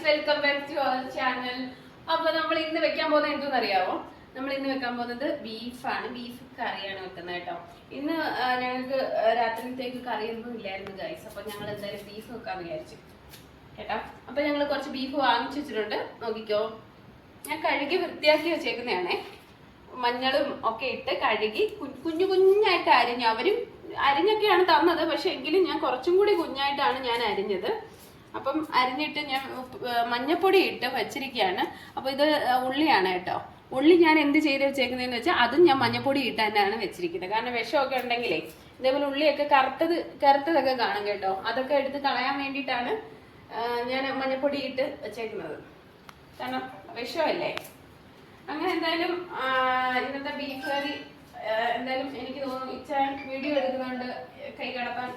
Welcome back to our channel. അപ്പൊ നമ്മൾ ഇന്ന് വെക്കാൻ പോകുന്നത് എന്തെന്നറിയാവോ? നമ്മൾ ഇന്ന് വെക്കാൻ പോകുന്നത് ബീഫാണ്. ബീഫ് കറിയാണ് വെക്കുന്നത് കേട്ടോ. ഇന്ന് ഞങ്ങൾക്ക് രാത്രിയിലത്തേക്ക് കറിയൊന്നും ഇല്ലായിരുന്നു ഗൈസ്. അപ്പൊ ഞങ്ങൾ എന്തായാലും ബീഫ് വെക്കാന്ന് വിചാരിച്ചു കേട്ടോ. അപ്പൊ ഞങ്ങൾ കുറച്ച് ബീഫ് വാങ്ങിച്ചു വെച്ചിട്ടുണ്ട്. നോക്കിക്കോ, ഞാൻ കഴുകി വൃത്തിയാക്കി വെച്ചേക്കുന്നതാണേ. മഞ്ഞളും ഒക്കെ ഇട്ട് കഴുകി കുഞ്ഞു കുഞ്ഞായിട്ട് അരിഞ്ഞു. അവരും അരിഞ്ഞൊക്കെയാണ് തന്നത്, പക്ഷെ എങ്കിലും ഞാൻ കുറച്ചും കൂടി കുഞ്ഞായിട്ടാണ് ഞാൻ അരിഞ്ഞത്. അപ്പം അരിഞ്ഞിട്ട് ഞാൻ മഞ്ഞപ്പൊടി ഇട്ട് വച്ചിരിക്കുകയാണ്. അപ്പോൾ ഇത് ഉള്ളിയാണ് കേട്ടോ. ഉള്ളി ഞാൻ എന്ത് ചെയ്ത് വെച്ചേക്കുന്നതെന്ന് വെച്ചാൽ അതും ഞാൻ മഞ്ഞപ്പൊടി ഇട്ട് തന്നെയാണ് വെച്ചിരിക്കുന്നത്. കാരണം വിഷമൊക്കെ ഉണ്ടെങ്കിലേ ഇതേപോലെ ഉള്ളിയൊക്കെ കറുത്തതൊക്കെ കാണും കേട്ടോ. അതൊക്കെ എടുത്ത് കളയാൻ വേണ്ടിയിട്ടാണ് ഞാൻ മഞ്ഞപ്പൊടി ഇട്ട് വെച്ചേക്കുന്നത്. കാരണം വിഷമല്ലേ. അങ്ങനെ എന്തായാലും ഇന്നത്തെ ബീഫ് കറി എന്തായാലും എനിക്ക് തോന്നുന്നു ഇച്ചാൻ വീഡിയോ എടുക്കുന്നുണ്ട് കൈ കടത്താൻ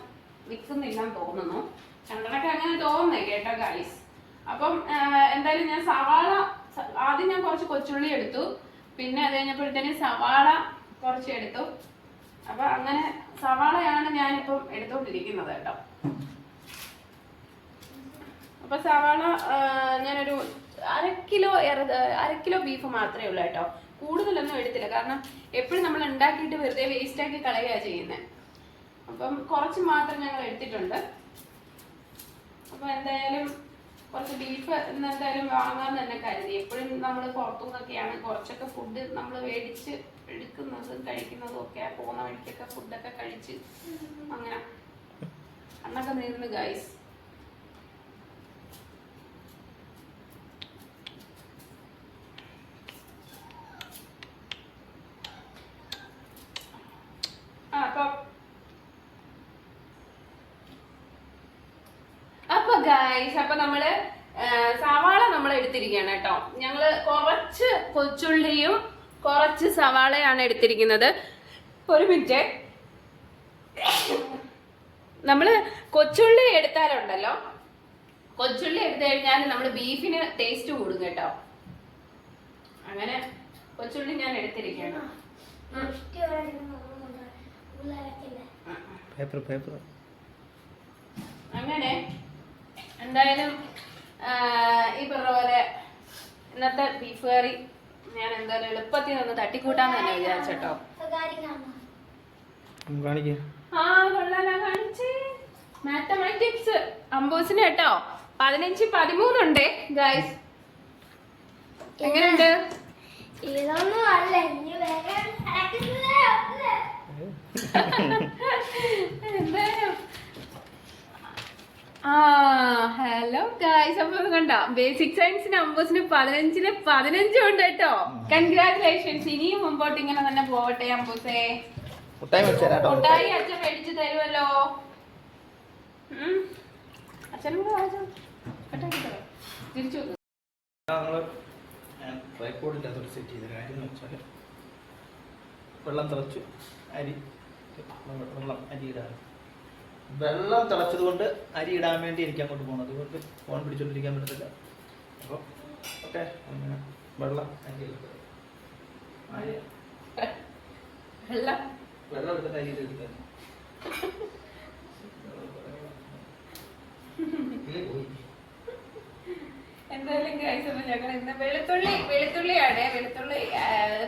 നിൽക്കുന്നില്ലെന്ന് തോന്നുന്നു. കണ്ടനൊക്കെ അങ്ങനെ തോന്നുന്നേ കേട്ടോ ഗൈസ്. അപ്പം എന്തായാലും ഞാൻ സവാള ആദ്യം ഞാൻ കുറച്ച് കൊച്ചുള്ളി എടുത്തു. പിന്നെ അത് കഴിഞ്ഞപ്പോഴത്തേന് സവാള കുറച്ച് എടുത്തു. അപ്പൊ അങ്ങനെ സവാളയാണ് ഞാനിപ്പം എടുത്തോണ്ടിരിക്കുന്നത് കേട്ടോ. അപ്പൊ സവാള ഞാനൊരു അര കിലോ ബീഫ് മാത്രമേ ഉള്ളൂ കേട്ടോ. കൂടുതലൊന്നും എടുത്തില്ല. കാരണം എപ്പോഴും നമ്മൾ ഉണ്ടാക്കിയിട്ട് വെറുതെ വേസ്റ്റ് ആക്കി കളയുക ചെയ്യുന്നത്. അപ്പം കുറച്ച് മാത്രം ഞങ്ങൾ എടുത്തിട്ടുണ്ട്. അപ്പൊ എന്തായാലും കുറച്ച് ബീഫ് എന്തായാലും വാങ്ങാന്ന് തന്നെ കരുതി. എപ്പോഴും നമ്മൾ പുറത്തുനിന്നൊക്കെയാണ് കുറച്ചൊക്കെ ഫുഡ് നമ്മൾ മേടിച്ച് എടുക്കുന്നതും കഴിക്കുന്നതും ഒക്കെ. പോകുന്ന വഴിക്കൊക്കെ ഫുഡൊക്കെ കഴിച്ച് അങ്ങനെ കണ്ണൊക്കെ നീർന്ന് ഗൈസ്. അപ്പൊ നമ്മള് സവാള നമ്മൾ എടുത്തിരിക്കുകയാണ് കേട്ടോ. ഞങ്ങള് കുറച്ച് കൊച്ചുള്ളിയും കുറച്ച് സവാളയാണ് എടുത്തിരിക്കുന്നത്. ഒരു മിനിറ്റ്. നമ്മള് കൊച്ചുള്ളി എടുത്താലുണ്ടല്ലോ, കൊച്ചുള്ളി എടുത്തു കഴിഞ്ഞാൽ നമ്മൾ ബീഫിന് ടേസ്റ്റ് കൂടും കേട്ടോ. അങ്ങനെ കൊച്ചുള്ളി ഞാൻ എടുത്തിരിക്കുകയാണ്. അങ്ങനെ എന്തായാലും ഈ പറഞ്ഞ പോലെ ഇന്നത്തെ ബീഫ് കറി ഞാൻ എന്തായാലും എളുപ്പത്തിൽ ഒന്ന് തട്ടിക്കൂട്ടാന്ന് തന്നെ വിചാരിച്ചോ. മാത്തമാറ്റിക്സ് അമ്പോസിന് കേട്ടോ 15-13 ഉണ്ടേ ഗൈസ്. എങ്ങനെയുണ്ട്? എന്തായാലും ഹലോ ഗായ്സ്. അപ്പൊ കണ്ടോ, ബേസിക് സയൻസിന് അമ്പൂസിന് 15 ഉണ്ട് കേട്ടോ. കൺഗ്രാറ്റുലേഷൻസ്. ഇനിയും മുമ്പോട്ട് ഇങ്ങനെ തന്നെ പോവട്ടെ അമ്പൂസേ. മുട്ടായി അച്ഛൻ മേടിച്ചു തരുമല്ലോ. അച്ഛനും കൂടെ വായിച്ചോ. തിരിച്ചു വെള്ളം തിളച്ചു. വെള്ളം തിളച്ചത് കൊണ്ട് അരി ഇടാൻ വേണ്ടി എനിക്ക് അങ്ങോട്ട് പോകണം. അതുകൊണ്ട് ഫോൺ പിടിച്ചോണ്ടിരിക്കാൻ പറ്റത്തില്ല. അപ്പോൾ ഓക്കെ, അങ്ങനെ വെള്ളം എടുത്തിട്ട് അരി എടുക്കാൻ എന്തായാലും കഴിച്ചപ്പോ ഞങ്ങൾ ഇന്ന് വെളുത്തുള്ളിയാണ്. വെളുത്തുള്ളി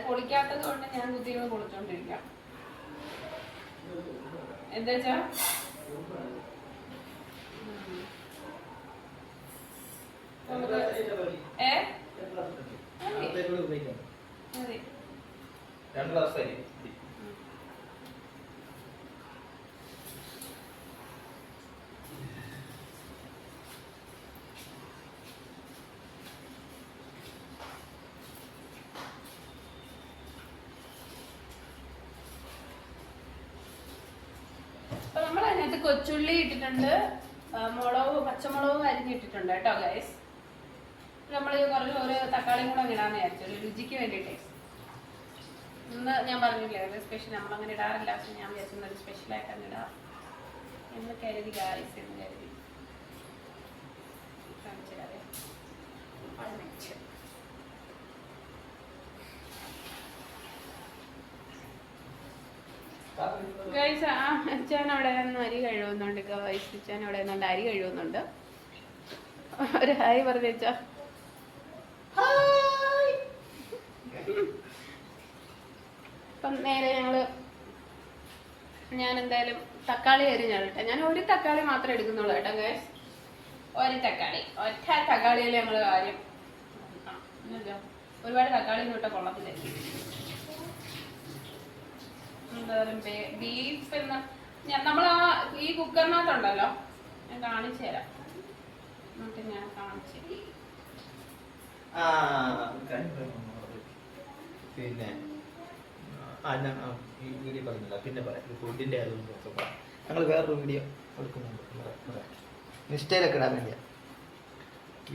പൊളിക്കാത്തത് കൊണ്ട് ഞാൻ കുത്തിയിരുന്ന് പൊളിച്ചോണ്ടിരിക്കാം. എന്താ വെച്ചാ നമ്മൾ അതിനകത്ത് കൊച്ചുള്ളി ഇട്ടിട്ടുണ്ട്, പച്ചമുളകും അരിഞ്ഞിട്ടിട്ടുണ്ട് കേട്ടോ ഗൈസ്. നമ്മൾ കുറച്ച് ഒരു തക്കാളിയും കൂടെ ഇടാന്ന് വിചാരിച്ചു രുചിക്ക് വേണ്ടിയിട്ടേ. ഇന്ന് ഞാൻ പറഞ്ഞില്ലേ ഒരു സ്പെഷ്യൽ നമ്മളങ്ങനെ ഇടാറില്ല. പക്ഷെ ഞാൻ വിചാരിച്ചു ഒരു സ്പെഷ്യലായിട്ട് അങ്ങ് ഇടാം എന്ന് കരുതി ഗൈസ്. എന്ന് കരുതി കാണിച്ചിടാതെ ഗൈസ്. അച്ഛൻ അവിടെ നിന്ന് അരി കഴുകുന്നുണ്ട് ഗൈസ്. അച്ഛൻ അവിടെ നിന്നുണ്ട് അരി കഴുകുന്നുണ്ട്. ഒരു ഹായ് പറഞ്ഞേച്ചാ. അപ്പം നേരെ ഞാൻ എന്തായാലും തക്കാളി അരിഞ്ഞാട്ടെ. ഞാൻ ഒരു തക്കാളി മാത്രമേ എടുക്കുന്നുള്ളൂ കേട്ടോ ഗൈസ്. ഒറ്റ തക്കാളിയിൽ ഞങ്ങൾ കാര്യം ഒരുപാട് തക്കാളി തൊട്ട കൊള്ളത്തില്ല. എന്തായാലും ബീഫ് എന്ന നമ്മൾ ഈ കുക്കറിനകത്തുണ്ടല്ലോ, ഞാൻ കാണിച്ചു തരാം. എന്നിട്ട് ഞാൻ കാണിച്ചു പിന്നെ ഈ വീഡിയോ പറഞ്ഞില്ല, പിന്നെ പറയാം. ഫുഡിൻ്റെ ആയതുകൊണ്ട് ഞങ്ങൾ വേറൊരു വീഡിയോ എടുക്കുന്നുണ്ട്. നിഷ്ഠയിലൊക്കെ ഇടാൻ വേണ്ടിയാ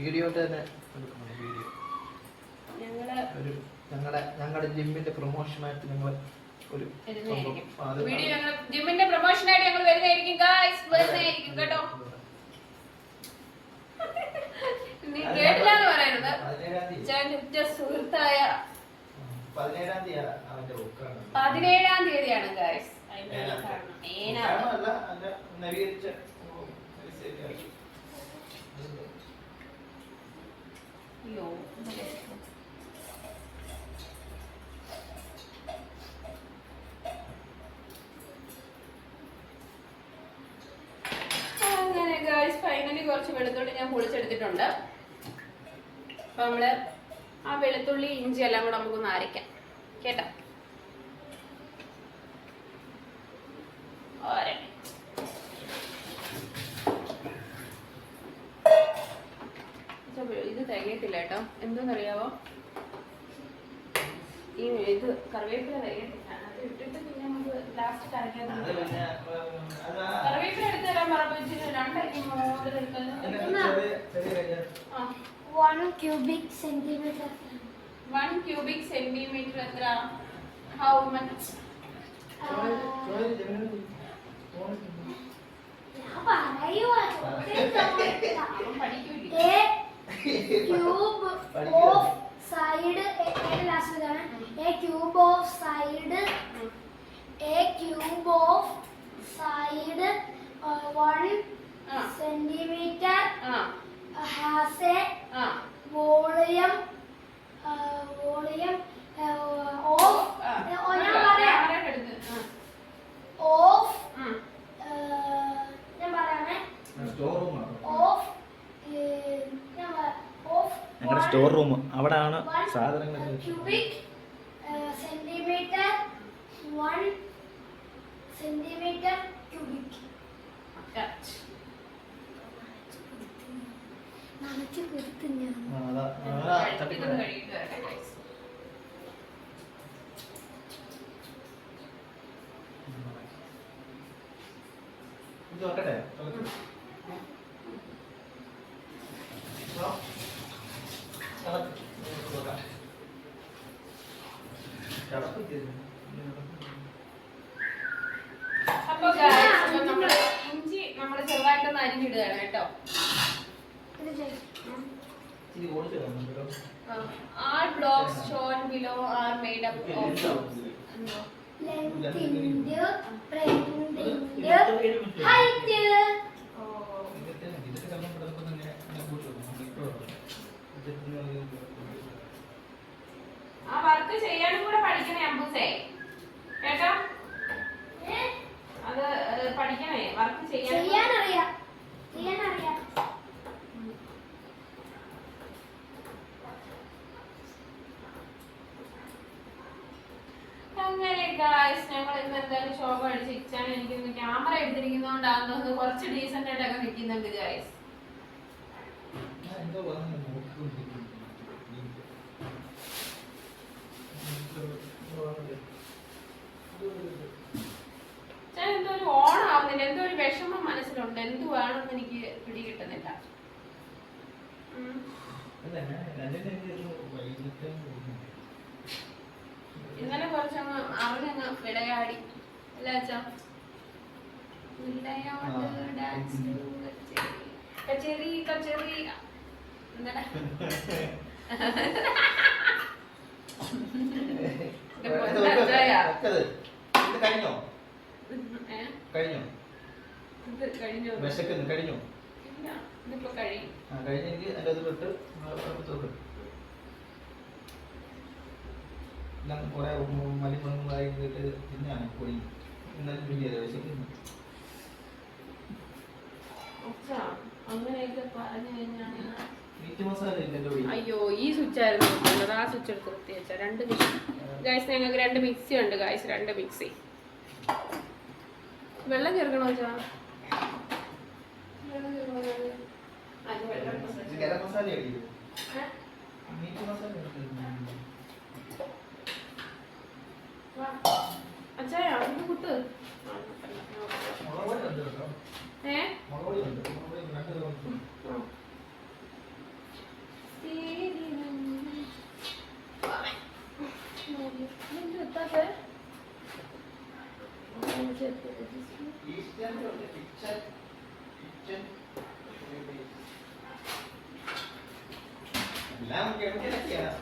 വീഡിയോ തന്നെ എടുക്കുന്നുണ്ട്. വീഡിയോ ഞങ്ങളുടെ ജിമ്മിന്റെ പ്രൊമോഷനായിട്ട് ഞങ്ങൾ ഒരു വീഡിയോ ജിമ്മിന്റെ പ്രൊമോഷനായിട്ട് ഞങ്ങൾ വരുന്നതായിരിക്കും ഗായ്സ്, വരുന്നതായിരിക്കും കേട്ടോ. നീ കേട്ടില്ലാന്ന് പറയുന്നത് ചേട്ടന്റെ സുഹൃത്തായ 17-ാം തീയതിയാണ് ഗായ്സ്. അയ്യോ അങ്ങനെ ഗായ്സ് ഫൈനലി കുറച്ച് വെളുത്തുള്ളി ഞാൻ പൊളിച്ചെടുത്തിട്ടുണ്ട്. അപ്പൊ നമ്മള് ആ വെളുത്തുള്ളി ഇഞ്ചി എല്ലാം കൂടെ നമുക്കൊന്ന് അരയ്ക്കാം കേട്ടോ. ഇത് തികയത്തില്ല കേട്ടോ. എന്തെന്നറിയാവോ, ഈ ഇത് കറിവേപ്പില തികയത്തില്ല. അത് ഇട്ടിട്ട് പിന്നെ നമുക്ക് ലാസ്റ്റ് കറിക്കാൻ കറിവേപ്പില എടുത്ത് തരാൻ പറഞ്ഞു. 1 cubic centimeter. 1 cubic centimeter എത്ര? How much? A cube of side 1 centimeter has a volume of ഞങ്ങളുടെ സ്റ്റോർ റൂം അവിടെയാണ് സാധനങ്ങൾ. Cubic centimetre 1 centimetre cubic. നനച്ചു കൊടുത്തു ഞാൻ. നോക്കട്ടെ. അപ്പൊ നമ്മള് ഇഞ്ചി നമ്മള് ചെറുതായിട്ടൊന്ന് അരിഞ്ഞിടുകയാണ് കേട്ടോ. All blocks shown below are made up of length into breadth into height. ആ വർക്ക് ചെയ്യാനും കൂടെ പഠിക്കണേ അമ്പൂസേ കേട്ടോ. അത് പഠിക്കണേ, വർക്ക് ചെയ്യാനറിയാം. അങ്ങനെ ഗായ്സ് ഞങ്ങൾ ഇന്ന് എന്തായാലും ഷോപ്പ് അടിച്ച് ഇച്ചാൻ എനിക്ക് ക്യാമറ എടുത്തിരിക്കുന്നതുകൊണ്ടാണെന്ന് തോന്നുന്നു കുറച്ച് ഡീസന്റ് ആയിട്ടൊക്കെ നിൽക്കുന്നുണ്ട് ഗായ്സ്. എന്തോ ഒരു ഓണാവുന്നില്ല, എന്തോ ഒരു വിഷമം മനസ്സിലുണ്ട്. എന്തുവാണെന്ന് എനിക്ക് പിടികിട്ടുന്നില്ല. ഇന്നലെ കുറച്ചങ്ങ് അവനങ്ങ് വിളയാടി അല്ല അച്ഛാ. ഡാൻസ് കച്ചേരി കച്ചേരി എന്താ കഴിഞ്ഞോ? ഇല്ല, ഇതിപ്പോ കഴിയും. കഴിഞ്ഞെങ്കിൽ അതിൻ്റെ അത് വിട്ട് എടുത്തോട്ട് എല്ലാം കുറേ മലിമുളകായി തിന്നാണ് പൊടി എന്നാലും വലിയ വിശക്കുന്നു. അച്ഛാ, അങ്ങനെയൊക്കെ പറഞ്ഞു കഴിഞ്ഞാൽ മീറ്റ് മസാല ഇല്ലല്ലോ ഈ. അയ്യോ, ഈ സ്വിച്ച് ആയിരുന്നു നോക്കേണ്ടത്. ആ സ്വിച്ച് എടുത്ത് കുത്തി വെച്ചാൽ 2 മിക്സി. ഗൈസ്, ഞങ്ങൾക്ക് 2 മിക്സി ഉണ്ട് ഗൈസ്. 2 മിക്സി. വെള്ളം ചേർക്കണോ വെച്ചാ? വെള്ളം ചേർക്കണോ? അത് വെള്ളം ഇത് ഗരം മസാല അടിക്കും. മീറ്റ് മസാല അച്ഛാ, ഇത് കുത്ത്. മുളക് പൊടി ഉണ്ട് കേട്ടോ. മുളക് പൊടി ഉണ്ട്. മുളക് പൊടി 2 ദിവസം. എല്ലാം കെമിക്കലൊക്കെയാണ്.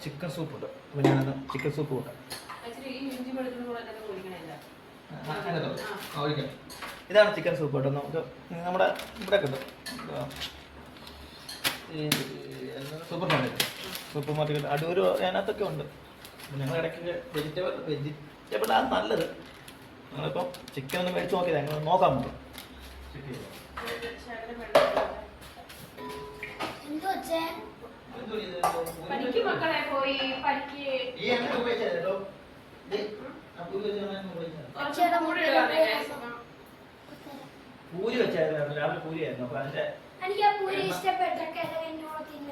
ചിക്കൻ സൂപ്പ് ഉണ്ട്. അപ്പോൾ ഞാനത് ചിക്കൻ സൂപ്പ് കൂട്ടാം. ഇതാണ് ചിക്കൻ സൂപ്പ് കേട്ടോ. നമുക്ക് നമ്മുടെ ഇവിടെ കിട്ടും. ഈ സൂപ്പർ മാർക്കറ്റ് അടൂർ അതിനകത്തൊക്കെ ഉണ്ട്. ഞങ്ങൾ ഇടയ്ക്ക് വെജിറ്റബിൾ ആണ് നല്ലത്. ഞങ്ങളിപ്പം ചിക്കൻ ഒന്ന് മേടിച്ച് നോക്കിയതാണ്. ഞങ്ങൾ നോക്കാൻ പറ്റും. പഠിക്ക് മക്കളെ, പോയി പഠിക്ക്. പൂരി വെച്ചായിരുന്നു രാവിലെ. പൂരിയായിരുന്നു. അപ്പൊ അതിന്റെ എനിക്ക് ആ പൂരി ഇഷ്ടപ്പെട്ട കിഴങ്ങോളത്തില്ല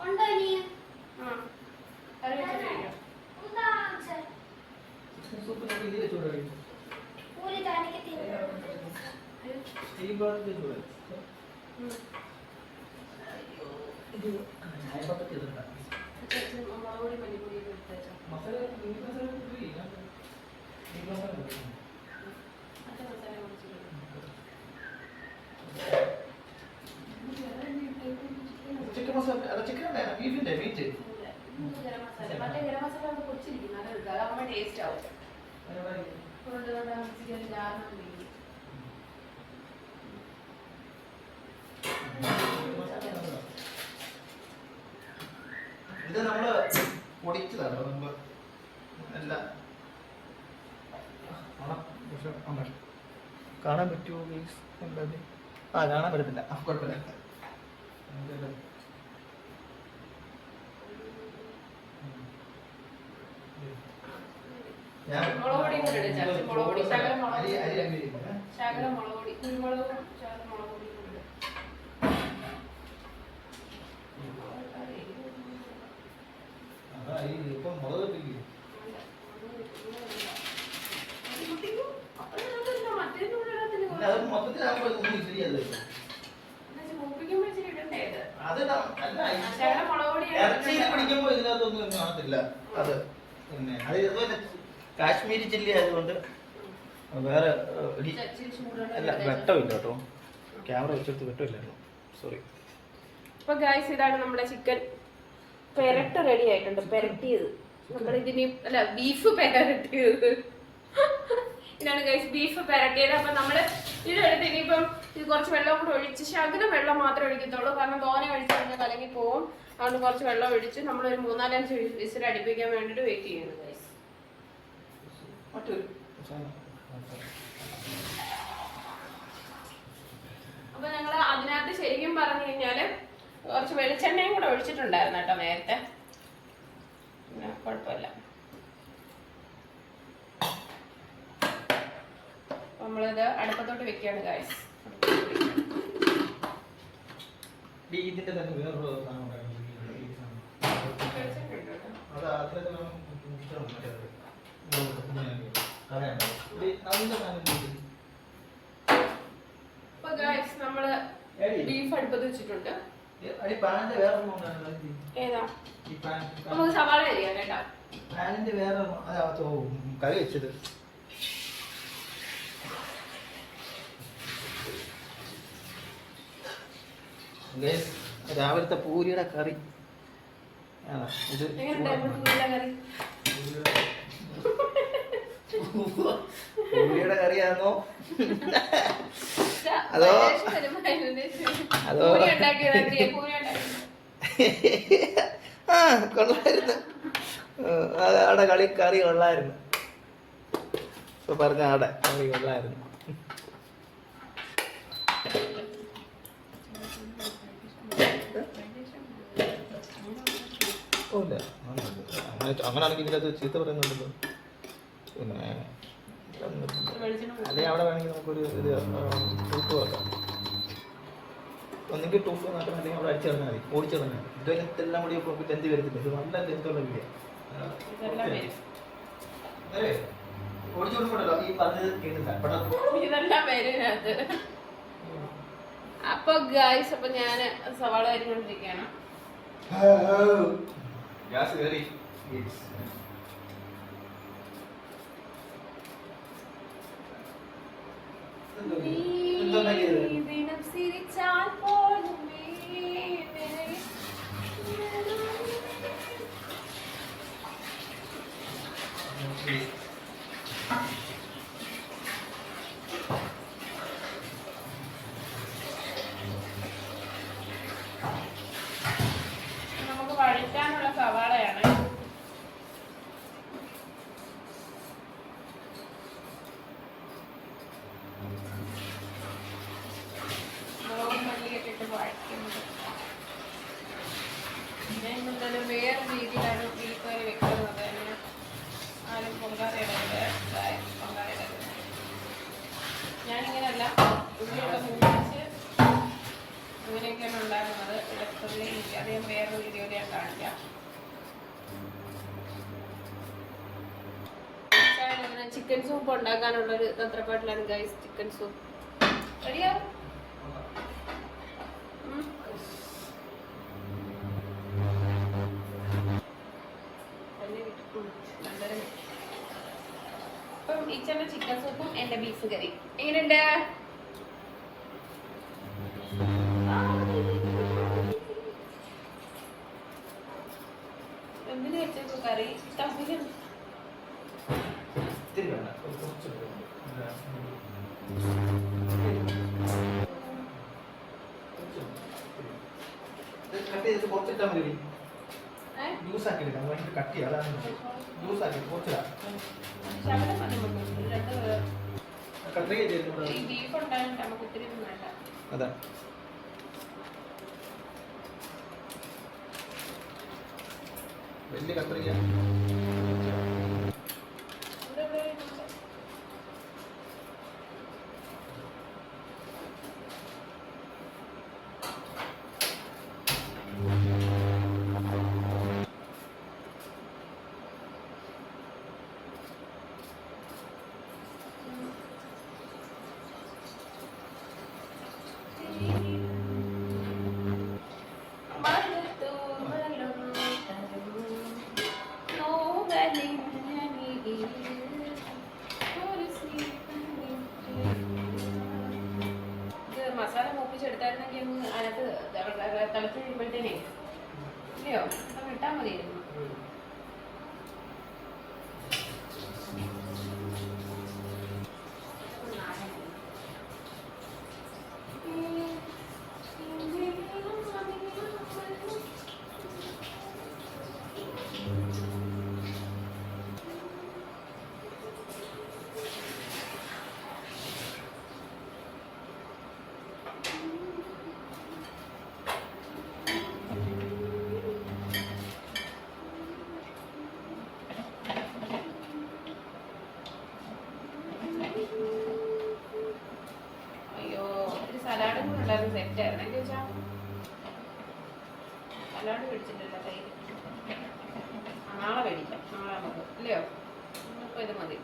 ഉണ്ടോ ഇനി പൂരി തനിക്ക് ചിക്കൻ മസാല ചിക്കൻ ബീഫിന്റെ മീറ്റ് ഇത് നമ്മള് പൊടിച്ചതാണ്. മുമ്പ് എല്ലാം കാണാൻ പറ്റുമോ ഗൈസ്? കാണാൻ പറ്റത്തില്ല. കുഴപ്പമില്ല. ഇപ്പം മുളക് കിട്ടില്ല. അത് മൊത്തത്തിലാകുമ്പോൾ ഒന്നും ശരിയല്ല. ഇറച്ചിയിൽ പിടിക്കുമ്പോൾ ഇതിനകത്തൊന്നും കാണത്തില്ല. അത് പിന്നെ അത് ഇതുപോലെ കാശ്മീരി ചില്ലി ആയതുകൊണ്ട് വേറെ അല്ല വെട്ടമില്ല കേട്ടോ. ക്യാമറ വെച്ചെടുത്ത് വെട്ടമില്ലായിരുന്നു. സോറി. അപ്പൊ ഗൈസ്, ഇതാണ് നമ്മുടെ ചിക്കൻ പെരട്ട് റെഡി ആയിട്ടുണ്ട്. പെരട്ടിയത് നമ്മൾ ഇതിന് അല്ല ബീഫ് പെരട്ടിയത്. ഇതാണ് ഗൈസ് ബീഫ് പെരട്ടിയത്. അപ്പൊ നമ്മള് ഇതെടുത്ത് ഇനിയിപ്പം ഇത് കുറച്ച് വെള്ളം കൂടെ ഒഴിച്ച് ശകലം വെള്ളം മാത്രമേ ഒഴിക്കത്തുള്ളൂ. കാരണം തോനെ ഒഴിച്ച് കഴിഞ്ഞാൽ കലങ്ങി പോവും. അതുകൊണ്ട് കുറച്ച് വെള്ളം ഒഴിച്ച് നമ്മളൊരു 3-4 വിസിൽ അടുപ്പിക്കാൻ വേണ്ടിട്ട് വെയിറ്റ് ചെയ്യുന്നു ഗൈസ്. മറ്റൊരു അപ്പൊ ഞങ്ങള് അതിനകത്ത് ശരിക്കും പറഞ്ഞു കഴിഞ്ഞാല് കുറച്ച് വെളിച്ചെണ്ണയും കൂടെ ഒഴിച്ചിട്ടുണ്ടായിരുന്നു കേട്ടോ നേരത്തെ. പിന്നെ കുഴപ്പമില്ല. നമ്മളിത് അടുപ്പത്തോട്ട് വെക്കുകയാണ് ഗൈസ്. ഇതിന്റെ തന്നെ വേറൊരു സാധനം അപ്പൊ ഗൈസ് നമ്മള് ബീഫ് അടുപ്പത്ത് വെച്ചിട്ടുണ്ട്. ഏതാ നമുക്ക് സവാള അരിയാം കേട്ടോ. പാനിന്റെ വേറെ കറി വെച്ചത് രാവിലത്തെ പൂരിയുടെ കറി. ഇത് പൂരിയുടെ കറിയാണോ അതോ അതോ ആ കൊള്ളായിരുന്നു. ആടെ കറി കൊള്ളായിരുന്നു. ഇപ്പൊ പറഞ്ഞ ആടെ കറി കൊള്ളായിരുന്നു. അങ്ങനെയാണെങ്കിൽ ഇതിനകത്ത് ചീത്ത പറയുന്നുണ്ടല്ലോ. പിന്നെ അല്ലെങ്കിൽ അവിടെ വേണമെങ്കിൽ നമുക്കൊരു ഇത് ടൂപ്പ് വെക്കാം. ഒന്നെങ്കിൽ ടൂപ്പ് നോക്കണം, അല്ലെങ്കിൽ അവിടെ അടിച്ചിറങ്ങാൽ മതി, ഓടിച്ചിറങ്ങാൽ മതി. ഇതെല്ലാം കൂടി ഇപ്പോൾ തെന്തി വരത്തില്ല. ഇത് നല്ല തെന്തുള്ള വീഡിയോ ഓടിച്ചു കൊടുക്കണ്ടല്ലോ. ഈ പറഞ്ഞത് കേട്ടില്ല. അപ്പൊ ഗൈസ്, അപ്പൊ ഞാന് സവാള അരിഞ്ഞോണ്ടിരിക്കുകയാണ്. ഗ്യാസ് കയറി. നമുക്ക് വഴറ്റാനുള്ള സവാളയാണ്. ഞാൻ എന്തായാലും വേറെ രീതിയിലാണ് ബീഫ് കറി വെക്കുന്നത്. ആരും പൊങ്കാറയിടരുത്, പൊങ്കാറയിടരുത്. ഞാനിങ്ങനെയല്ല, ഉള്ളിയൊക്കെ മൂപ്പിച്ച് അങ്ങനെയൊക്കെയാണ് ഉണ്ടാക്കുന്നത്. ഇടത്തുള്ളി അതേം വേറെ വീഡിയോയിൽ ഞാൻ കാണിക്കാം. ചിക്കൻ സൂപ്പ് ഉണ്ടാക്കാനുള്ളൊരു തത്രപ്പാട്ടിലാണ് ഗൈസ്. ചിക്കൻ സൂപ്പ് റെഡിയാ? അപ്പം ഇച്ചന്റെ ചിക്കൻ സൂപ്പും എന്റെ ബീഫ് കറി എങ്ങനെയുണ്ട്? എന്തിനു വെച്ചു കറി? കുറച്ചിട്ടാ മതി. ജ്യൂസ് ആക്കി എടുക്കാം. കട്ടി അതാണ്. ജ്യൂസ് ആക്കി കുറച്ചിടാ. ബീഫ് ഉണ്ടായിട്ട് നമുക്ക് ഒത്തിരി വേണ്ട. അതാ വലിയ കത്രിക. മസാല മൂപ്പിച്ചെടുത്തായിരുന്നെങ്കിൽ അതിനകത്ത് തിളച്ച് കഴിയുമ്പോഴത്തേനേ ഇല്ലയോ ഇട്ടാൽ മതിയായിരുന്നു. എല്ലാവരും സെറ്റ് ആയിരുന്നു എനിക്ക് വെച്ചാൽ അല്ലാണ്ട് പിടിച്ചിട്ടില്ല കയ്യിൽ. നാളെ മേടിക്കാം, നാളെ നമുക്ക് അല്ലയോ? അപ്പോൾ ഇത് മതി.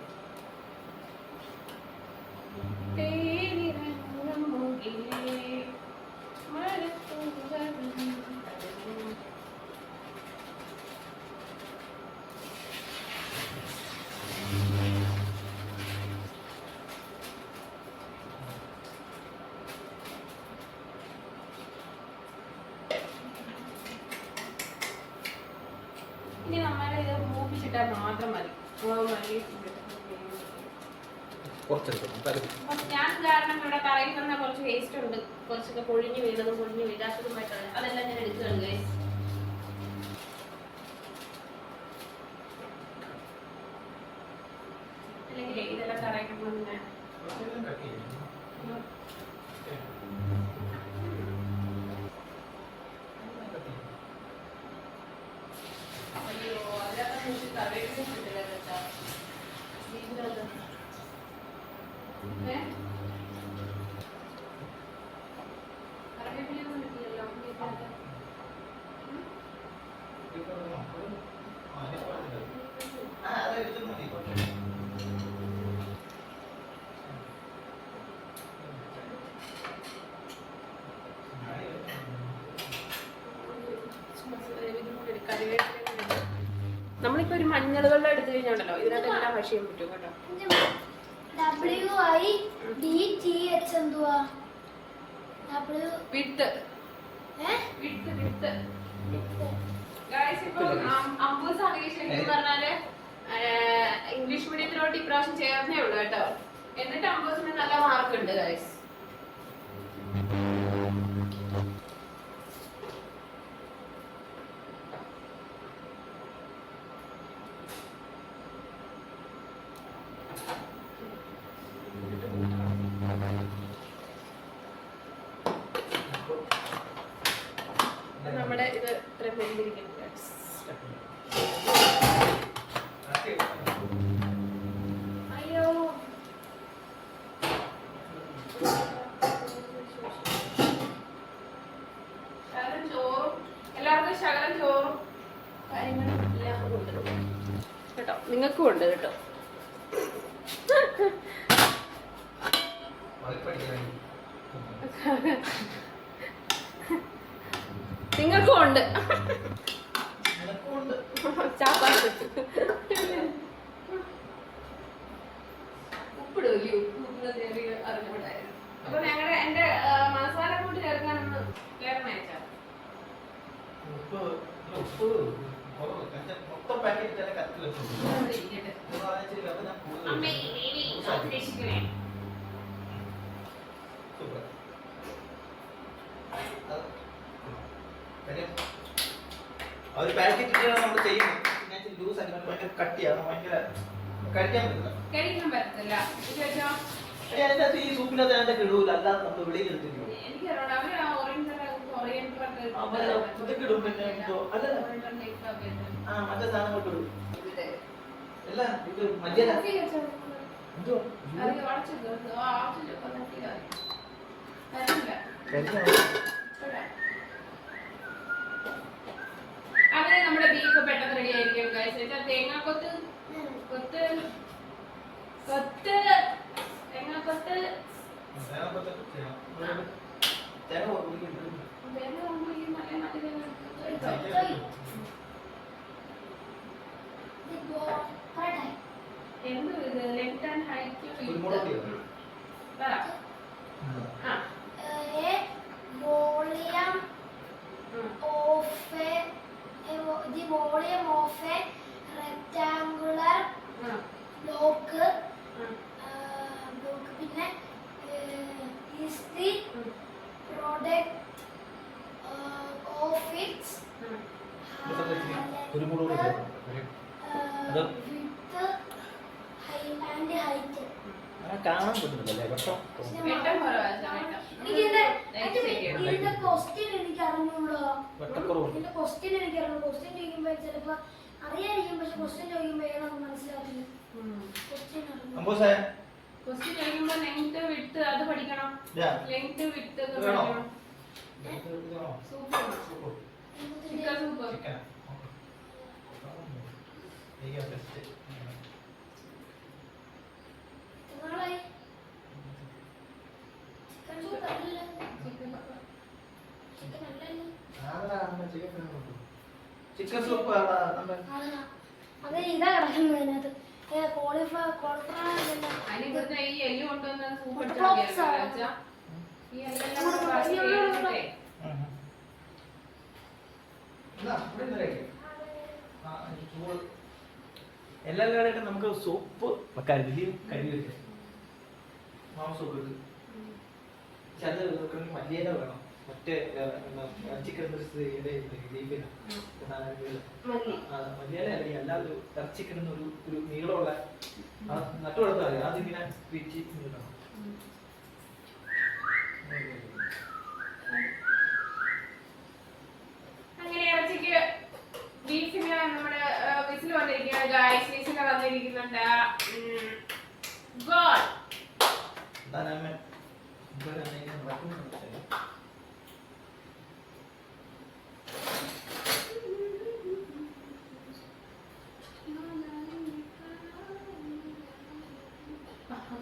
ഇനി നമ്മളിത് മൂപ്പിച്ചിട്ടാൽ മാത്രം മതി. ഞാൻ കാരണം ഇവിടെ കറിയിൽ പറഞ്ഞ കുറച്ച് വേസ്റ്റ് ഉണ്ട്, കുറച്ചൊക്കെ പൊഴിഞ്ഞു വീണതും പൊഴിഞ്ഞു വീഴാത്തതുമായിട്ടുള്ളത്, അതെല്ലാം ഞാൻ എടുക്കുകയാണ് ഗൈസ്. അല്ലെങ്കിൽ ഇതെല്ലാം കറിയിക്കണം. അയ്യോ അതിനകത്ത് കറിയൊക്കെ കിട്ടില്ല കേട്ടോ. കറിവേപ്പിലൊന്നും കിട്ടില്ലല്ലോ. നമ്മളിപ്പോ ഒരു മഞ്ഞൾ വെള്ളം എടുത്തു കഴിഞ്ഞാണല്ലോ ഇതിനകത്ത് എല്ലാം ഭക്ഷ്യം പറ്റും കേട്ടോ. WIDTH എന്തുവാ? വിത്ത് വിത്ത് വിത്ത് ഗൈസ്. ഇപ്പൊ അമ്പൂസ് അറിയിച്ചു പറഞ്ഞാല് ഇംഗ്ലീഷ് മീഡിയത്തിലോട്ട് ഇപ്രാവശ്യം ചേർന്നേ ഉള്ളൂ കേട്ടോ. എന്നിട്ട് അമ്പൂസിന് നല്ല മാർക്ക് ഉണ്ട് ഗൈസ്. നമ്മുടെ ഇത് ഇത്ര വെന്തിരിക്കുന്നു. അയ്യോ ശകലം ചോറും എല്ലാവർക്കും ശകലം ചോറും കാര്യങ്ങളും എല്ലാം കൊണ്ടുവരും കേട്ടോ. നിങ്ങൾക്കും ഉണ്ട് കേട്ടോ. നിങ്ങൾക്കും ഉണ്ട് ചാപ്പാട്. ഉപ്പിടുമല്ലേ? ഉപ്പ് അറിഞ്ഞുകൂടായിരുന്നു. അപ്പൊ ഞങ്ങളുടെ എന്റെ മസാല കൂട്ടി ചേർക്കാനൊന്ന് വേറെ മേച്ചാ അമ്മേ ഉദ്ദേശിക്കണേ. ഒരു പാക്കറ്റ് നമ്മൾ ചെയ്യുന്നത് ലൂസ് ആക്കി ഭയങ്കര കട്ടിയാണ്, ഭയങ്കര കഴിക്കാൻ പറ്റില്ല. കഴിക്കാൻ പറ്റത്തില്ല. അതിനകത്ത് ഈ സൂപ്പിനകത്ത് അതിന്റെ കിടൂല, അല്ലാതെ നമ്മൾ വെളിയിൽ എടുത്തിരിക്കും. എനിക്കറിയാം അവര് ആ ഓറിയന്റലൊക്കെ ഇടും. പിന്നെ മറ്റേ സാധനം ഇടും. അല്ല ഇത് മല്ലിയില എന്തോ അങ്ങനെ നമ്മുടെ ബീഫ് പെട്ടെന്ന് റെഡി ആയിരിക്കും ഗൈസ്. തേങ്ങാക്കൊത്ത് കൊത്ത് കൊത്ത് തേങ്ങാക്കൊത്ത് എന്ത് ഇത് length and height the volume of a rectangular block പിന്നെ is the product of its width and height. കാണാൻ പറ്റുന്നില്ലേ? ഇതിന്റെ ക്വസ്റ്റ്യൻ എനിക്ക് അറിഞ്ഞുള്ളൂ. ഇതിന്റെ ക്വസ്റ്റ്യൻ എനിക്ക് അറിഞ്ഞു. ക്വസ്റ്റ്യൻ ചോദിക്കുമ്പോ ചിലപ്പോ അറിയാതിരിക്കും, പക്ഷെ ക്വസ്റ്റ്യൻ ചോദിക്കുമ്പോ ഏതാണ് മനസ്സിലാക്കില്ല. ക്വസ്റ്റ്യൻ അറിഞ്ഞു. ക്വസ്റ്റ്യൻ ചോദിക്കുമ്പോ ലെങ്ത് വിട്ട് അത് പഠിക്കണം. ലെങ്ത് വിട്ട് ഒക്കെ വേണോ? പഠിക്കണം. Super chicken super. Chicken soup അതെ ഇതാ കിടക്കുന്നത് അതിനകത്ത് കോളിഫ്ലവർ അതിന് ഇവിടുത്തെ ഈ എല്ല് കൊണ്ടുവന്ന സൂപ്പ് അടിച്ചാൽ ഈ എല്ലെല്ലാം എല്ലാവരും നമുക്ക് സൂപ്പ് വെക്കാൻ കരി വെക്കാം. സൂപ്പ് ഇട്ട് പക്ഷെ അത് വെക്കണമെങ്കിൽ മല്ലിയില വേണം. മറ്റേ ചിക്കൻ ലീഫിന് മല്ലിയില അല്ലെങ്കിൽ അല്ലാതെ ഇറച്ചിക്കൻ ഒരു നീളമുള്ള നട്ടുകൊടുത്താൽ മതി. അതിങ്ങനെ പിരിച്ച് ഇടണം. അങ്ങനെ ഇറച്ചിക്ക് ബീഫിന് നമ്മുടെ വിസിൽ വന്നിരിക്കുകയാണ് ഗായ്സ്. വിസിൽ വന്നിരിക്കുന്നുണ്ട്. ഗോൾ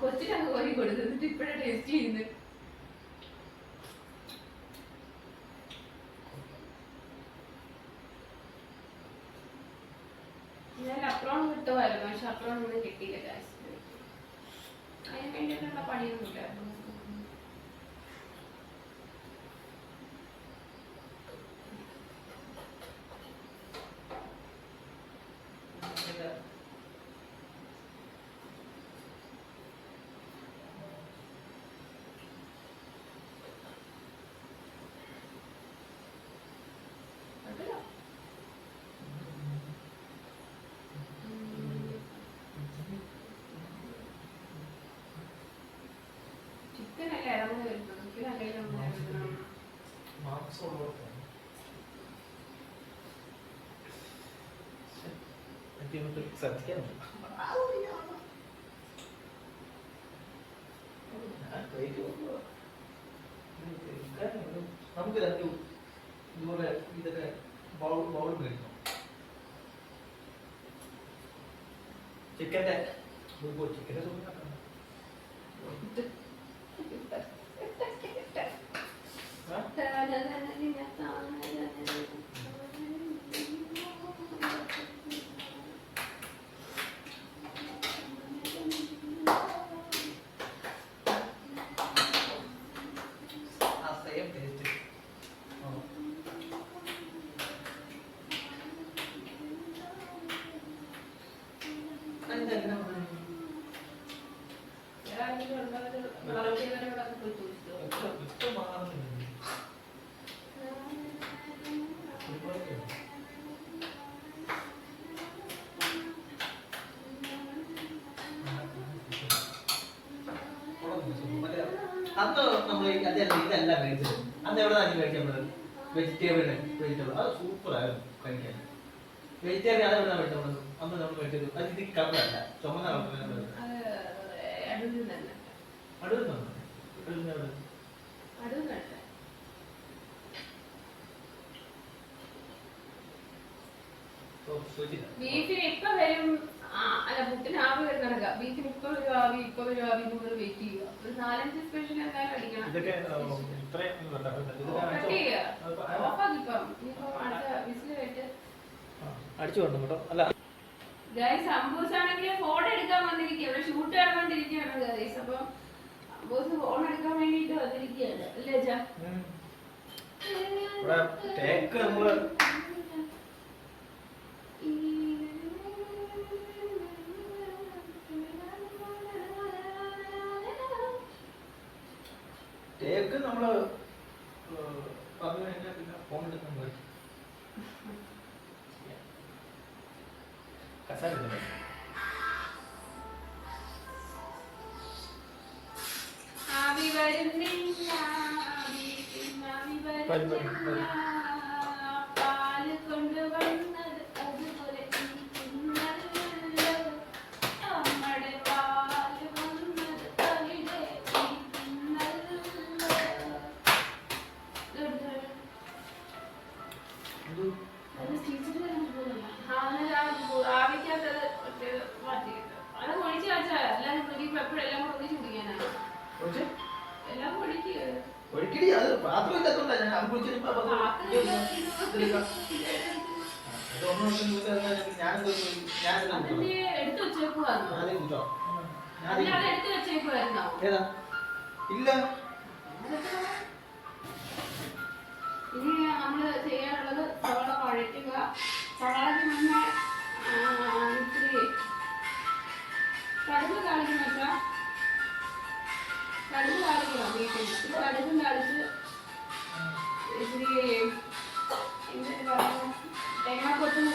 കൊച്ചിനങ്ങ് കോരി കൊടുത്തിട്ട് ഇപ്പഴേ ടേസ്റ്റ് ചെയ്യുന്നത്. ഞാൻ അപ്രോൺ കിട്ടുമായിരുന്നു, പക്ഷെ അപ്രോൺ ഒന്നും കിട്ടിയില്ല ഗായ്സ്. അതിന് വേണ്ടിയിട്ടുള്ള പണിയൊന്നുമില്ലായിരുന്നു. ചിക്കനല്ലേ ഇറങ്ങി വരുന്നത്. നമുക്ക് ഇതുപോലെ ഇതൊക്കെ ബൗൾ മേടിക്കണം. ചിക്കൻ്റെ ചിക്കൻ്റെ സൂപ്പ് അന്ന് നമ്മൾ ഇതല്ല മേടിച്ചത്. അന്ന് എവിടെ നിന്ന് മേടിച്ചത്? നമ്മള് വെജിറ്റബിൾ അത് സൂപ്പറായിരുന്നു കഴിക്കാൻ. വെജിറ്റേറിയൻ അതെവിടെ നിന്നാണ് മേടിച്ചത്? അന്ന് നമ്മൾ മേടിച്ചത് അത് ഇത് കളറല്ല, ചുമന്ന കളർ. ബീഫിന് ഇപ്പൊ വരും. അല്ല പുട്ടിന് ആവി വരുന്ന ബീഫിന് ഇപ്പൊ ഒരു ആവി നിങ്ങൾ വെയിറ്റ് ചെയ്യുക. ഒരു 4-5 സ്പെഷ്യൽ എന്തായാലും അടിക്കണം. അടിച്ചു വരണം കേട്ടോ. അല്ല അമ്പൂസ് ആണെങ്കിൽ ഫോൺ എടുക്കാൻ വന്നിരിക്കുക. ഇവിടെ ഷൂട്ട് നടന്നുകൊണ്ടിരിക്കുകയാണ് ഗൈസ്. അപ്പം അമ്പൂസ് ഫോൺ എടുക്കാൻ വേണ്ടിട്ട് വന്നിരിക്കുകയാണ് അല്ലേ ചാ? ടേക്ക് നമ്മള് ടേക്ക് നമ്മള് പറഞ്ഞു കഴിഞ്ഞാൽ പിന്നെ ഫോൺ എടുക്കാൻ പോയി കസാര ആവി വരുന്നില്ല, പാല് കൊണ്ടുവന്നത് അതുപോലെ നമ്മുടെ പാല് വന്നത് ഇടി അത് പാത്രം ഇല്ലാത്തോണ്ടാ ഞാൻ അത് കുളിച്ചിട്ട് എടുത്തു വെച്ചേക്കുവായിരുന്നു. എടുത്തു വെച്ചേക്കുവായിരുന്നോ? ഏതാ ഇല്ല. ഇനി നമ്മള് ചെയ്യാനുള്ളത് സവാള വഴറ്റുക. സവാളയ്ക്ക് മുന്നേ ഇത്തിരി കടുക് താളിക്കണം വെച്ചാൽ കടുക് താളിക്കണം. വീട്ടിൽ കടുകും താളിച്ച് ഇത്തിരി തേങ്ങാക്കൊത്തും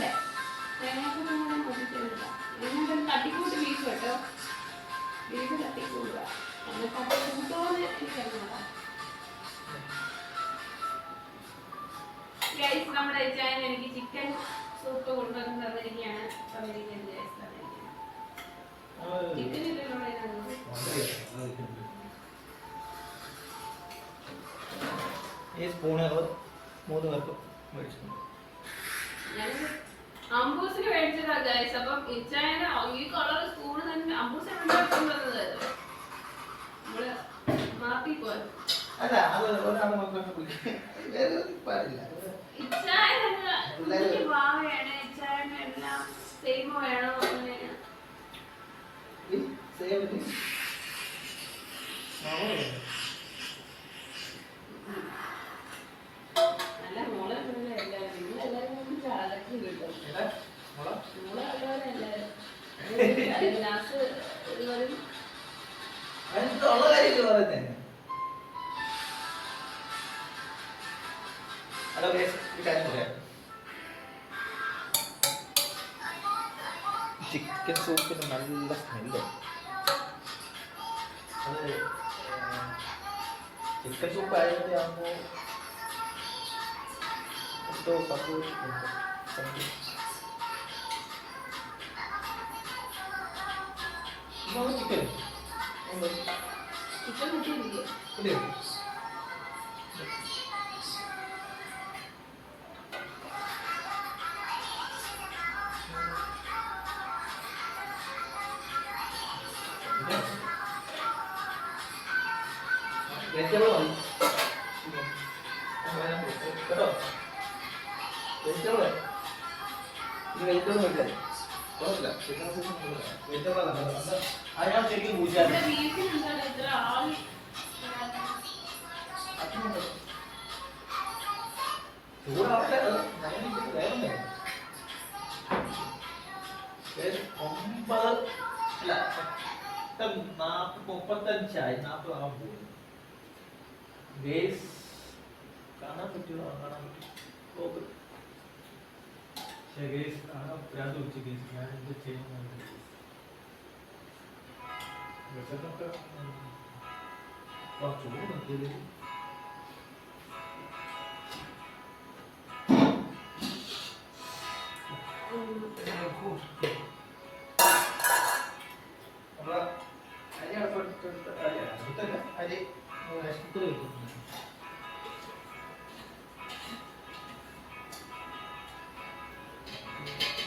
കൂടെ മുറിച്ചെടുക്കാം. എന്നിട്ട് തട്ടിക്കൂട്ട് ബീഫ് കേട്ടോ. ബീഫ് തട്ടിക്കൂടുക. എന്നിട്ട് അത് കൂട്ടോന്ന് എനിക്കറിയാം. ഗൈസ്, നമ്മുടെ ചായൻ എനിക്ക് ചിക്കൻ സൂപ്പ് കൊണ്ടുവന്ന് തന്നിരിക്കുകയാണ്. ചിക്കൻ ഈ സ്പൂണുകൾ 3 പേർക്ക് മേടിച്ചിട്ടുണ്ട്. അമ്പൂസിന് മേടിച്ചതാ ഗൈസ്. അപ്പം ഇച്ചായന് ഈ കളർ സ്പൂണ് തന്നെ അമ്പൂസ് കൊണ്ടുവന്നത് നമ്മള് മാറ്റി പോയത്. അല്ല അത് ഒരാൾ മാത്രം പാടില്ല. ഇച്ചായന് വാവയാണ്. ഇച്ചായന് എല്ലാം സെയിം വേണം. നല്ല മോളെ എല്ലാവരും നിങ്ങളെല്ലാരും കൊണ്ട് ചാലക്ക് കിട്ടും. മോളെ ഉള്ളവരെ എല്ലാവരും ഗ്ലാസ് വരും. ഉള്ള കാര്യം പറയുന്നേ. ഹലോ ഗൈസ്, ഈ കാര്യം പറയാം. ചിക്കൻ സൂപ്പിന് നല്ല സ്മെല്ല്. അത് ചിക്കൻ സൂപ്പ് ആയതിൻ്റെ ആകുമ്പോൾ എന്തോ സംഭവിച്ചിട്ടുണ്ട്. ചിക്കൻ ചിക്കൻ കിട്ടിയില്ലേ? വെജിറ്റബിൾ മതി കേട്ടോ. വെജിറ്റബിൾ ഇത് വെജിറ്റബിൾ ഇല്ല കുഴപ്പമില്ല. ചിക്കൻ സൂപ്പ് വെജിറ്റബിൾ അയാൾ ശരിക്കും പൂജാണ്. ബീഫിനെന്താണ് ഇത്ര ആവി? ചൂടാവട്ടെ. വേറെ 9 അല്ല 35 40 ആവാൻ പോകും. ബേസ് കാണാൻ പറ്റുമോ? കാണാൻ പറ്റും. ഗേസ് കാണാൻ പ്രാന്ത് വെച്ച് ഗേസ് ഞാൻ എന്ത് ചെയ്യുന്നുണ്ട്. വിശന്നൊക്കെ ചൂട് നിർത്തിയത്. അരി അടുത്തല്ല അരി കുക്കർ വെക്കുന്നു.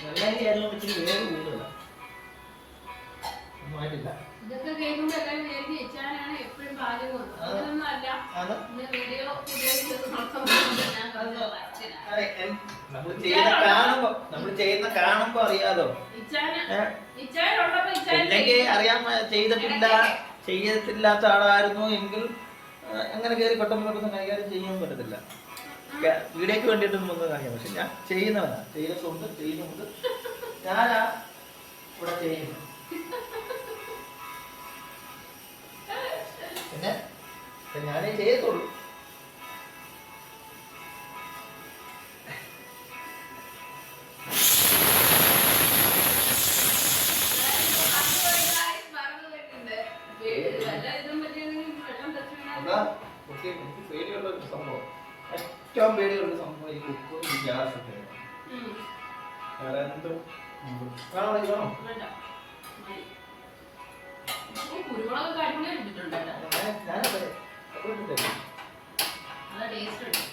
വെള്ളരി ആയാലും വെച്ചിട്ട് വേറെ കൂടുതലാണ്. ഒന്നും ആയിട്ടില്ല. ഇതൊക്കെ കേൾക്കുമ്പോൾ എല്ലാവരും വിചാരിക്കും ഇച്ചാനാണ് എപ്പോഴും പാചകം. അതൊന്നും അല്ല. ഇന്ന് വീഡിയോ നമ്മൾ ചെയ്യുന്ന കാണുമ്പോ അറിയാലോ. ഇല്ലെങ്കിൽ അറിയാൻ ചെയ്യത്തില്ലാത്ത ആളായിരുന്നു എങ്കിൽ അങ്ങനെ കയറി പെട്ടെന്ന് കൈകാര്യം ചെയ്യാൻ പറ്റത്തില്ല. വീഡിയോക്ക് വേണ്ടിയിട്ടൊന്നും ഒന്നും കാണിക്കാം. പക്ഷെ ഞാൻ ചെയ്യുന്നവനാ. ചെയ്യുന്നുണ്ട് ഞാനാ ഇവിടെ ചെയ്യുന്നത്. പിന്നെ ഞാനേ ചെയ്യത്തുള്ളൂ. പേടിയുള്ള സംഭവം, ഏറ്റവും പേടിയുള്ള സംഭവം ഈ കുക്കർ, ഈ ഗ്യാസ് ഒക്കെ. വേറെ എന്തും വേണോ? കുരുമുളക് അടിപൊളി ഇട്ടിട്ടുണ്ട്. ഞാനത് ടേസ്റ്റ് ഉണ്ട്.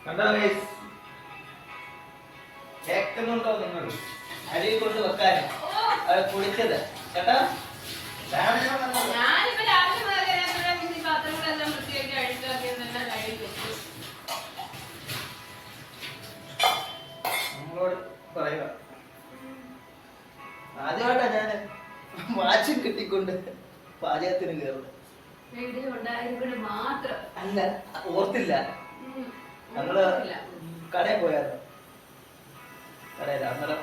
കണ്ടോ ഗൈസ്? കേൾക്കുന്നുണ്ടോ നിങ്ങൾ? അരി കൊണ്ട് വെക്കാൻ അത് കുളിച്ചത് കേട്ടാ. ഞാനിപ്പോ രാവിലെ മുതൽ ഈ പാത്രങ്ങളെല്ലാം വൃത്തിയാക്കി അഴുക്കാക്കിയെന്നെല്ലാം കഴുകി വെച്ചു. നമ്മളോട് പറയുക ആദ്യമായിട്ടാ ഞാൻ വാച്ചും കിട്ടിക്കൊണ്ട് പാചകത്തിന് കയറുന്നത്. വീഡിയോ ഉണ്ടായതുകൊണ്ട് മാത്രം. അല്ല, ഓർത്തില്ല. ഞങ്ങള് കടയിൽ പോയായിരുന്നു. കടയില അന്നേരം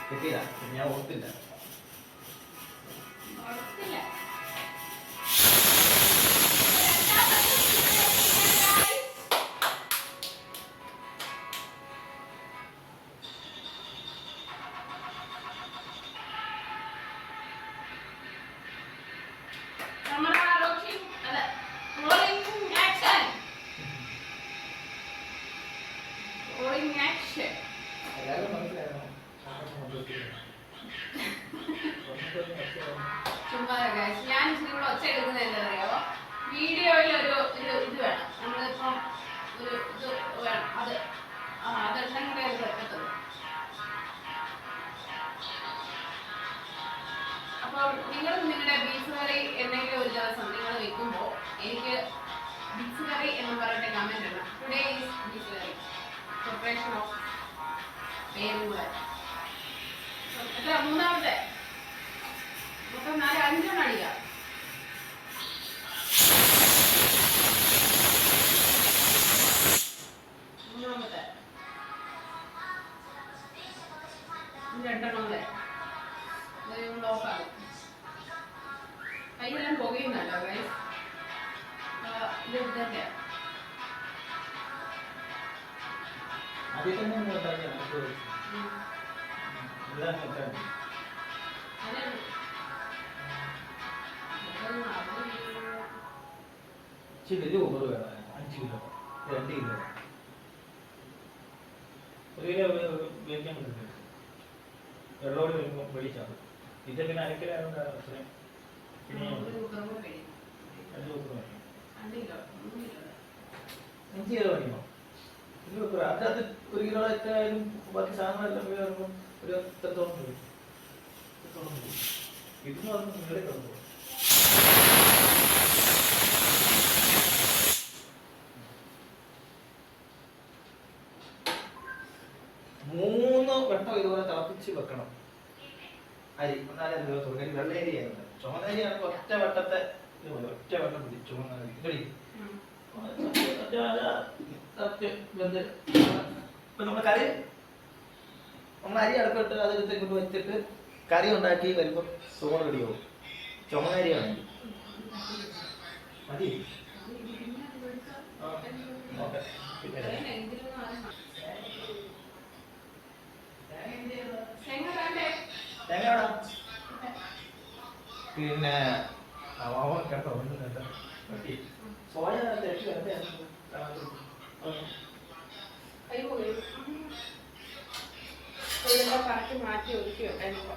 കിട്ടിയില്ല, ഞാൻ ഓർത്തില്ല. എല്ലാവരും മനസ്സിലായോ? ഞാൻ ഇച്ചിരി കൂടെ ഒച്ച എടുക്കുന്നത് എന്താ അറിയാമോ? വീഡിയോയിൽ ഒരു ഇത് വേണം. നമ്മളിപ്പം ഒരു ഇത് വേണം. അതെന്തെങ്കിലും അത് പറ്റത്തുള്ളൂ. അപ്പോൾ നിങ്ങൾ നിങ്ങളുടെ ബീഫ് കറി എന്തെങ്കിലും ഒരു ദിവസം നിങ്ങൾ വെക്കുമ്പോൾ എനിക്ക് ബീഫ് കറി എന്ന് പറഞ്ഞിട്ട് കമന്റ് ഇടണം. Today is beef curry preparation of പേരും കൂടെ. എത്ര മൂന്നാമത്തെ മൊത്തം 4-5 അടിക്കാം. മൂന്നാമത്തെ 2 കൂടെ നോക്കാം. കൈയെല്ലാം പുകയുന്നല്ലോ ഗൈസ്. ഇത് ഇതല്ലേ അതിൽ തന്നെ നമുക്ക് വലിയ ഓവർ വേണം. 5 കിലോ 2 കിലോ 1 കിലോ ഉപയോഗിക്കാൻ പറ്റില്ല. വെള്ളോട് വരുമ്പോൾ വെളിച്ചാണ്. ഇത് പിന്നെ അരക്കലായതുകൊണ്ട് അത്രയും പിന്നെ 5 കിലോ മതിയോ? അത് 1 കിലോ എത്രയായാലും ബാക്കി സാധനങ്ങളെല്ലാം വരുമ്പോൾ ഒരു 3 വരും. ഇതെന്ന് പറഞ്ഞാൽ നിങ്ങളെ കിടന്നു 3 വട്ടം ഇതുപോലെ തിളപ്പിച്ച് വെക്കണം അരി. എന്നാലേ അത് വേഗത്തുള്ളൂ. വെള്ളയരി ആയിരുന്നു. ചുമന്നരിയാണെങ്കിൽ ഒറ്റ വട്ടത്തെ ഒറ്റ വട്ടം പിടി. ചുമന്നരി ഇപ്പൊ നമ്മൾ കറി നമ്മൾ അരി അടുപ്പിട്ട് അതെടുത്ത് കൊണ്ട് വെച്ചിട്ട് കറി ഉണ്ടാക്കി വരുമ്പോൾ ചോറ് റെഡിയാവും. ചുമന്നരിയാണെങ്കിൽ മതി. ഓക്കെ പിന്നെ കേട്ടോ സോയ കറക്റ്റ് മാറ്റി ഒതുക്കിയോ കഴിയുമ്പോ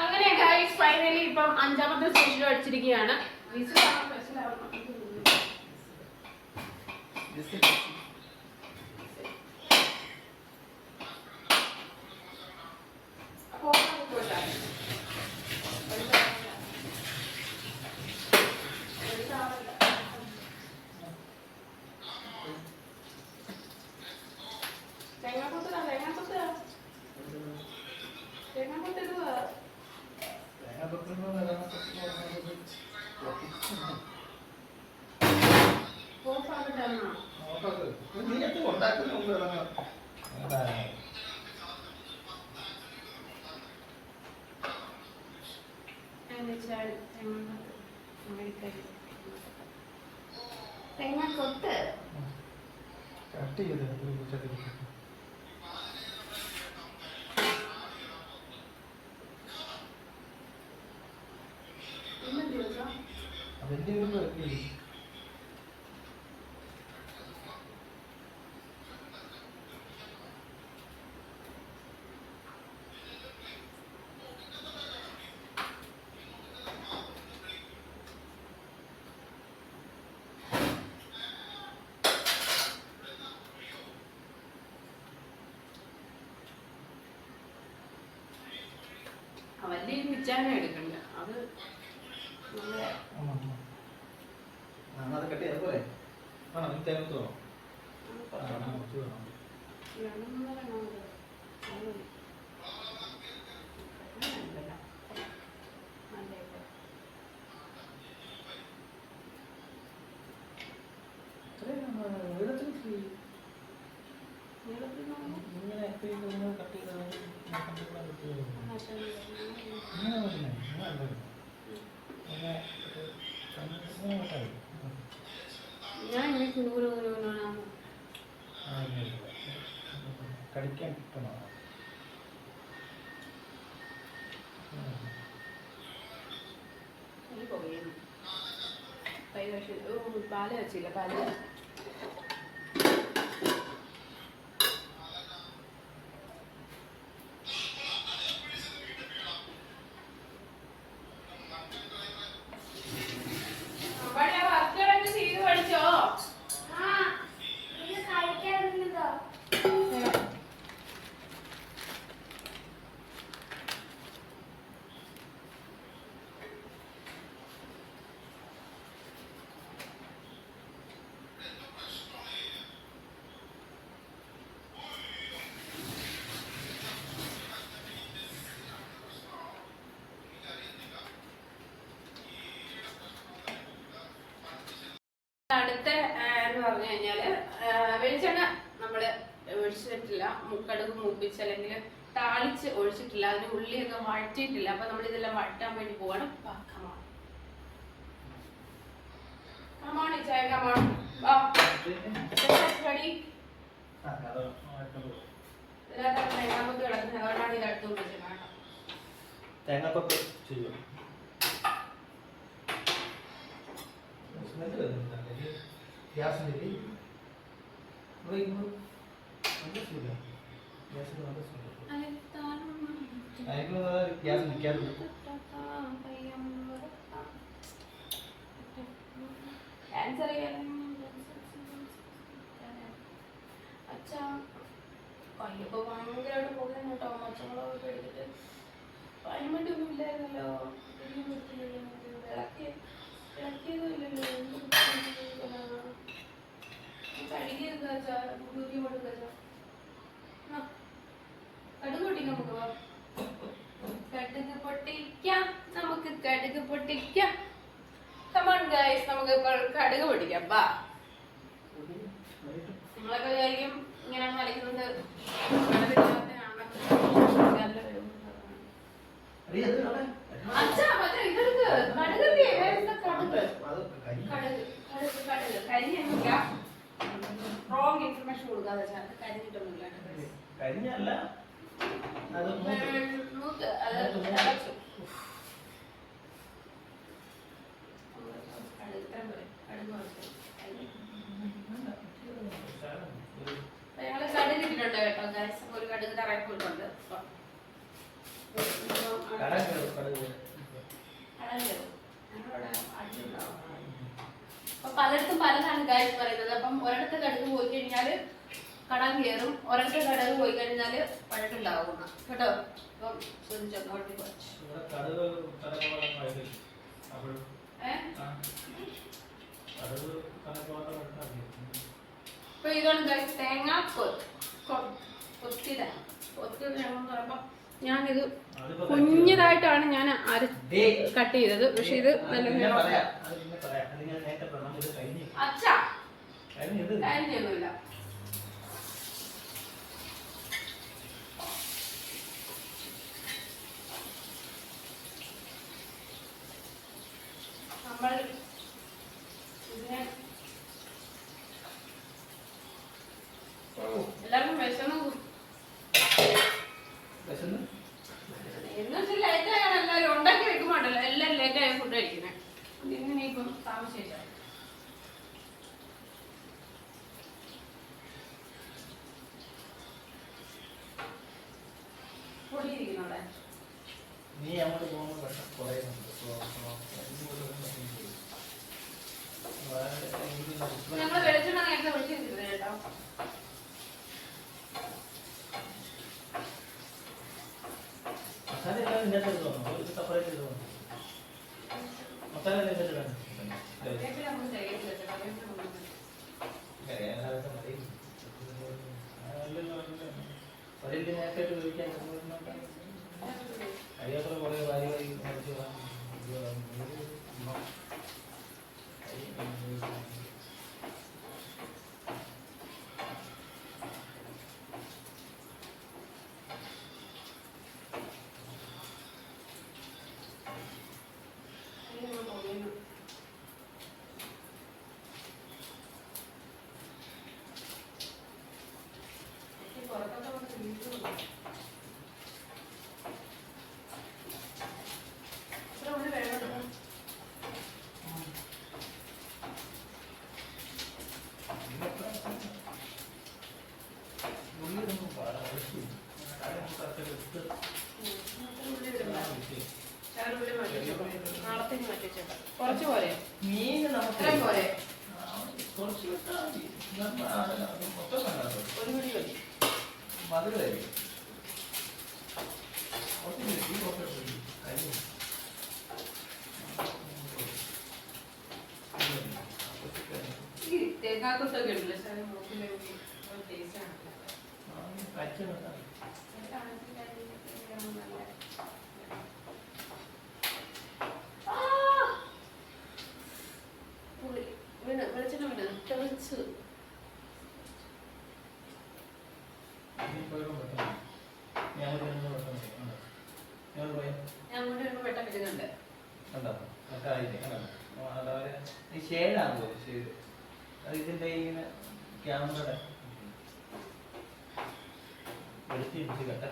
അങ്ങനെ ഗൈസ് ഫൈനലി ഇപ്പം 5ാമത്തെ സ്റ്റേജിൽ അടിച്ചിരിക്കുകയാണ്. തേങ്ങ കൊത്ത് കട്ട് ചെയ്ത് അതിന്റെ ഒരു അവന്റെ മിച്ചാനം എടുക്കണ്ട അത് നമ്മളെ അത് കട്ട് ചെയ്ത പോലെ ആണോ നീ തേങ്ങ ഞാൻ ഇങ്ങനെ കടിക്കാൻ കിട്ടണോ പാല് വെച്ചില്ല പാല് ചെയ്ത് പഠിച്ചോ അടുത്ത എന്ന് പറഞ്ഞു കഴിഞ്ഞാല് വെളിച്ചെണ്ണ നമ്മള് ഒഴിച്ചിട്ടില്ല, കടുക് മൂപ്പിച്ച് അല്ലെങ്കിൽ താളിച്ച് ഒഴിച്ചിട്ടില്ല, അതിന് ഉള്ളിയൊക്കെ വഴറ്റിയിട്ടില്ല. അപ്പൊ നമ്മൾ ഇതെല്ലാം വഴറ്റാൻ വേണ്ടി പോവാണ്. തേങ്ങാക്കൊക്കെ ചെയ്യും ഗ്യാസിൻ്റെ ഗ്യാസ് നിൽക്കാറില്ല. അച്ഛാ കയ്യൊക്കെ ഭയങ്കരമായിട്ട് പോകുന്നു കേട്ടോ. മച്ചങ്ങളൊക്കെ എടുത്തിട്ട് പനിമറ്റൊന്നും ഇല്ലായിരുന്നല്ലോ. ഇളക്കിയതും ഇല്ലല്ലോ. കഴുകിയത് കടുക് പൊട്ടിക്കാം. നമുക്ക് കടുക് പൊട്ടിക്കാം. കമോൺ ഗൈസ്, നമുക്ക് ഇപ്പോൾ കടുക് പൊട്ടിക്കാം. ബാ, നിങ്ങളൊക്കെ വിചാരിക്കും ഇങ്ങനെയാണ് കളിക്കുന്നത്. റോങ് ഇൻഫർമേഷൻ കൊടുക്കാതെ കരിഞ്ഞിട്ടൊന്നുമില്ല. കരിഞ്ഞല്ല, അത് ഞങ്ങള് കടുക് ഇട്ടിട്ടുണ്ട് കേട്ടോ ഗൈസ്. ഒരു കടുക് തറയിട്ടുണ്ട്. അപ്പൊ പലയിടത്തും പലതാണ് ഗൈസ് പറയുന്നത്. അപ്പം ഒരിടത്ത് കടുക് പോയി കഴിഞ്ഞാല് കടം കയറും, ഒരിടത്ത് കടുക് പോയി കഴിഞ്ഞാല് പഴക്കുണ്ടാവും കേട്ടോ. അപ്പം ശ്രദ്ധിച്ചോ. അപ്പൊ ഇതാണ് ഗൈസ് തേങ്ങ കൊത്തിയതാണ്. കൊത്തിയതാണെന്ന് പറയുമ്പോ ഞാനിത് കുഞ്ഞതായിട്ടാണ് ഞാൻ കട്ട് ചെയ്തത്. പക്ഷെ ഇത് നല്ല അച്ഛാ കരിഞ്ഞൊന്നുമില്ല. എല്ലാവർക്കും വിശന്ന് എന്ന് വെച്ചാൽ ലേറ്റായാണ് എല്ലാവരും ഉണ്ടാക്കി വെക്കുമ്പോണ്ടല്ലോ എല്ലാവരും ലേറ്റായ ഫുഡ് കഴിക്കുന്നത്. ഇങ്ങനെ ഇപ്പം താമസിച്ചാ പൊടിയിരിക്കുന്നവിടെ. നീ അങ്ങോട്ട് പോകുമ്പോൾ കുറേ ഞങ്ങൾ വെളിച്ചെണ്ണ നേരത്തെ വിളിച്ചിരുന്നത് കേട്ടോ. മസാല എല്ലാം ഇതിൻ്റെ അകത്ത് തോന്നുന്നു, ഒരു സെപ്പറേറ്റ് ചെയ്ത് തോന്നുന്നു. മസാല എല്ലാം ഇതിൻ്റെ അകത്ത് കറിവേപ്പില നമ്മൾ തേയില കറിവേപ്പില ഒരിൽ നേരത്തെ ഉപയോഗിക്കാൻ അറിയാത്ത കുറേ വാരി വാരി മേടിച്ച് കുറച്ച് പോരെ മീൻ നമുക്ക് പോരെ കുറച്ച് വിട്ടാൽ മതി, മൊത്തം വേണ്ട, ഒരു മണി മതി. മധുരമായിരിക്കും. ഈ തേങ്ങാക്കൊത്തൊക്കെ ഉണ്ടല്ലോ സാർ, നോക്കില്ലെങ്കിൽ ടേസ്റ്റ് ആണ്. വെളിച്ചെണ്ണ വീണ് തെളിച്ച് ഞാൻ കൊണ്ട് വരുമ്പോൾ വെട്ടം വരുന്നുണ്ട്. ഷെയ്ഡാണോ ഷെയ്ഡ്? അത് ഇതിൻ്റെ ഇങ്ങനെ ക്യാമറയുടെ വെളുത്തി പിടിച്ച് കെട്ട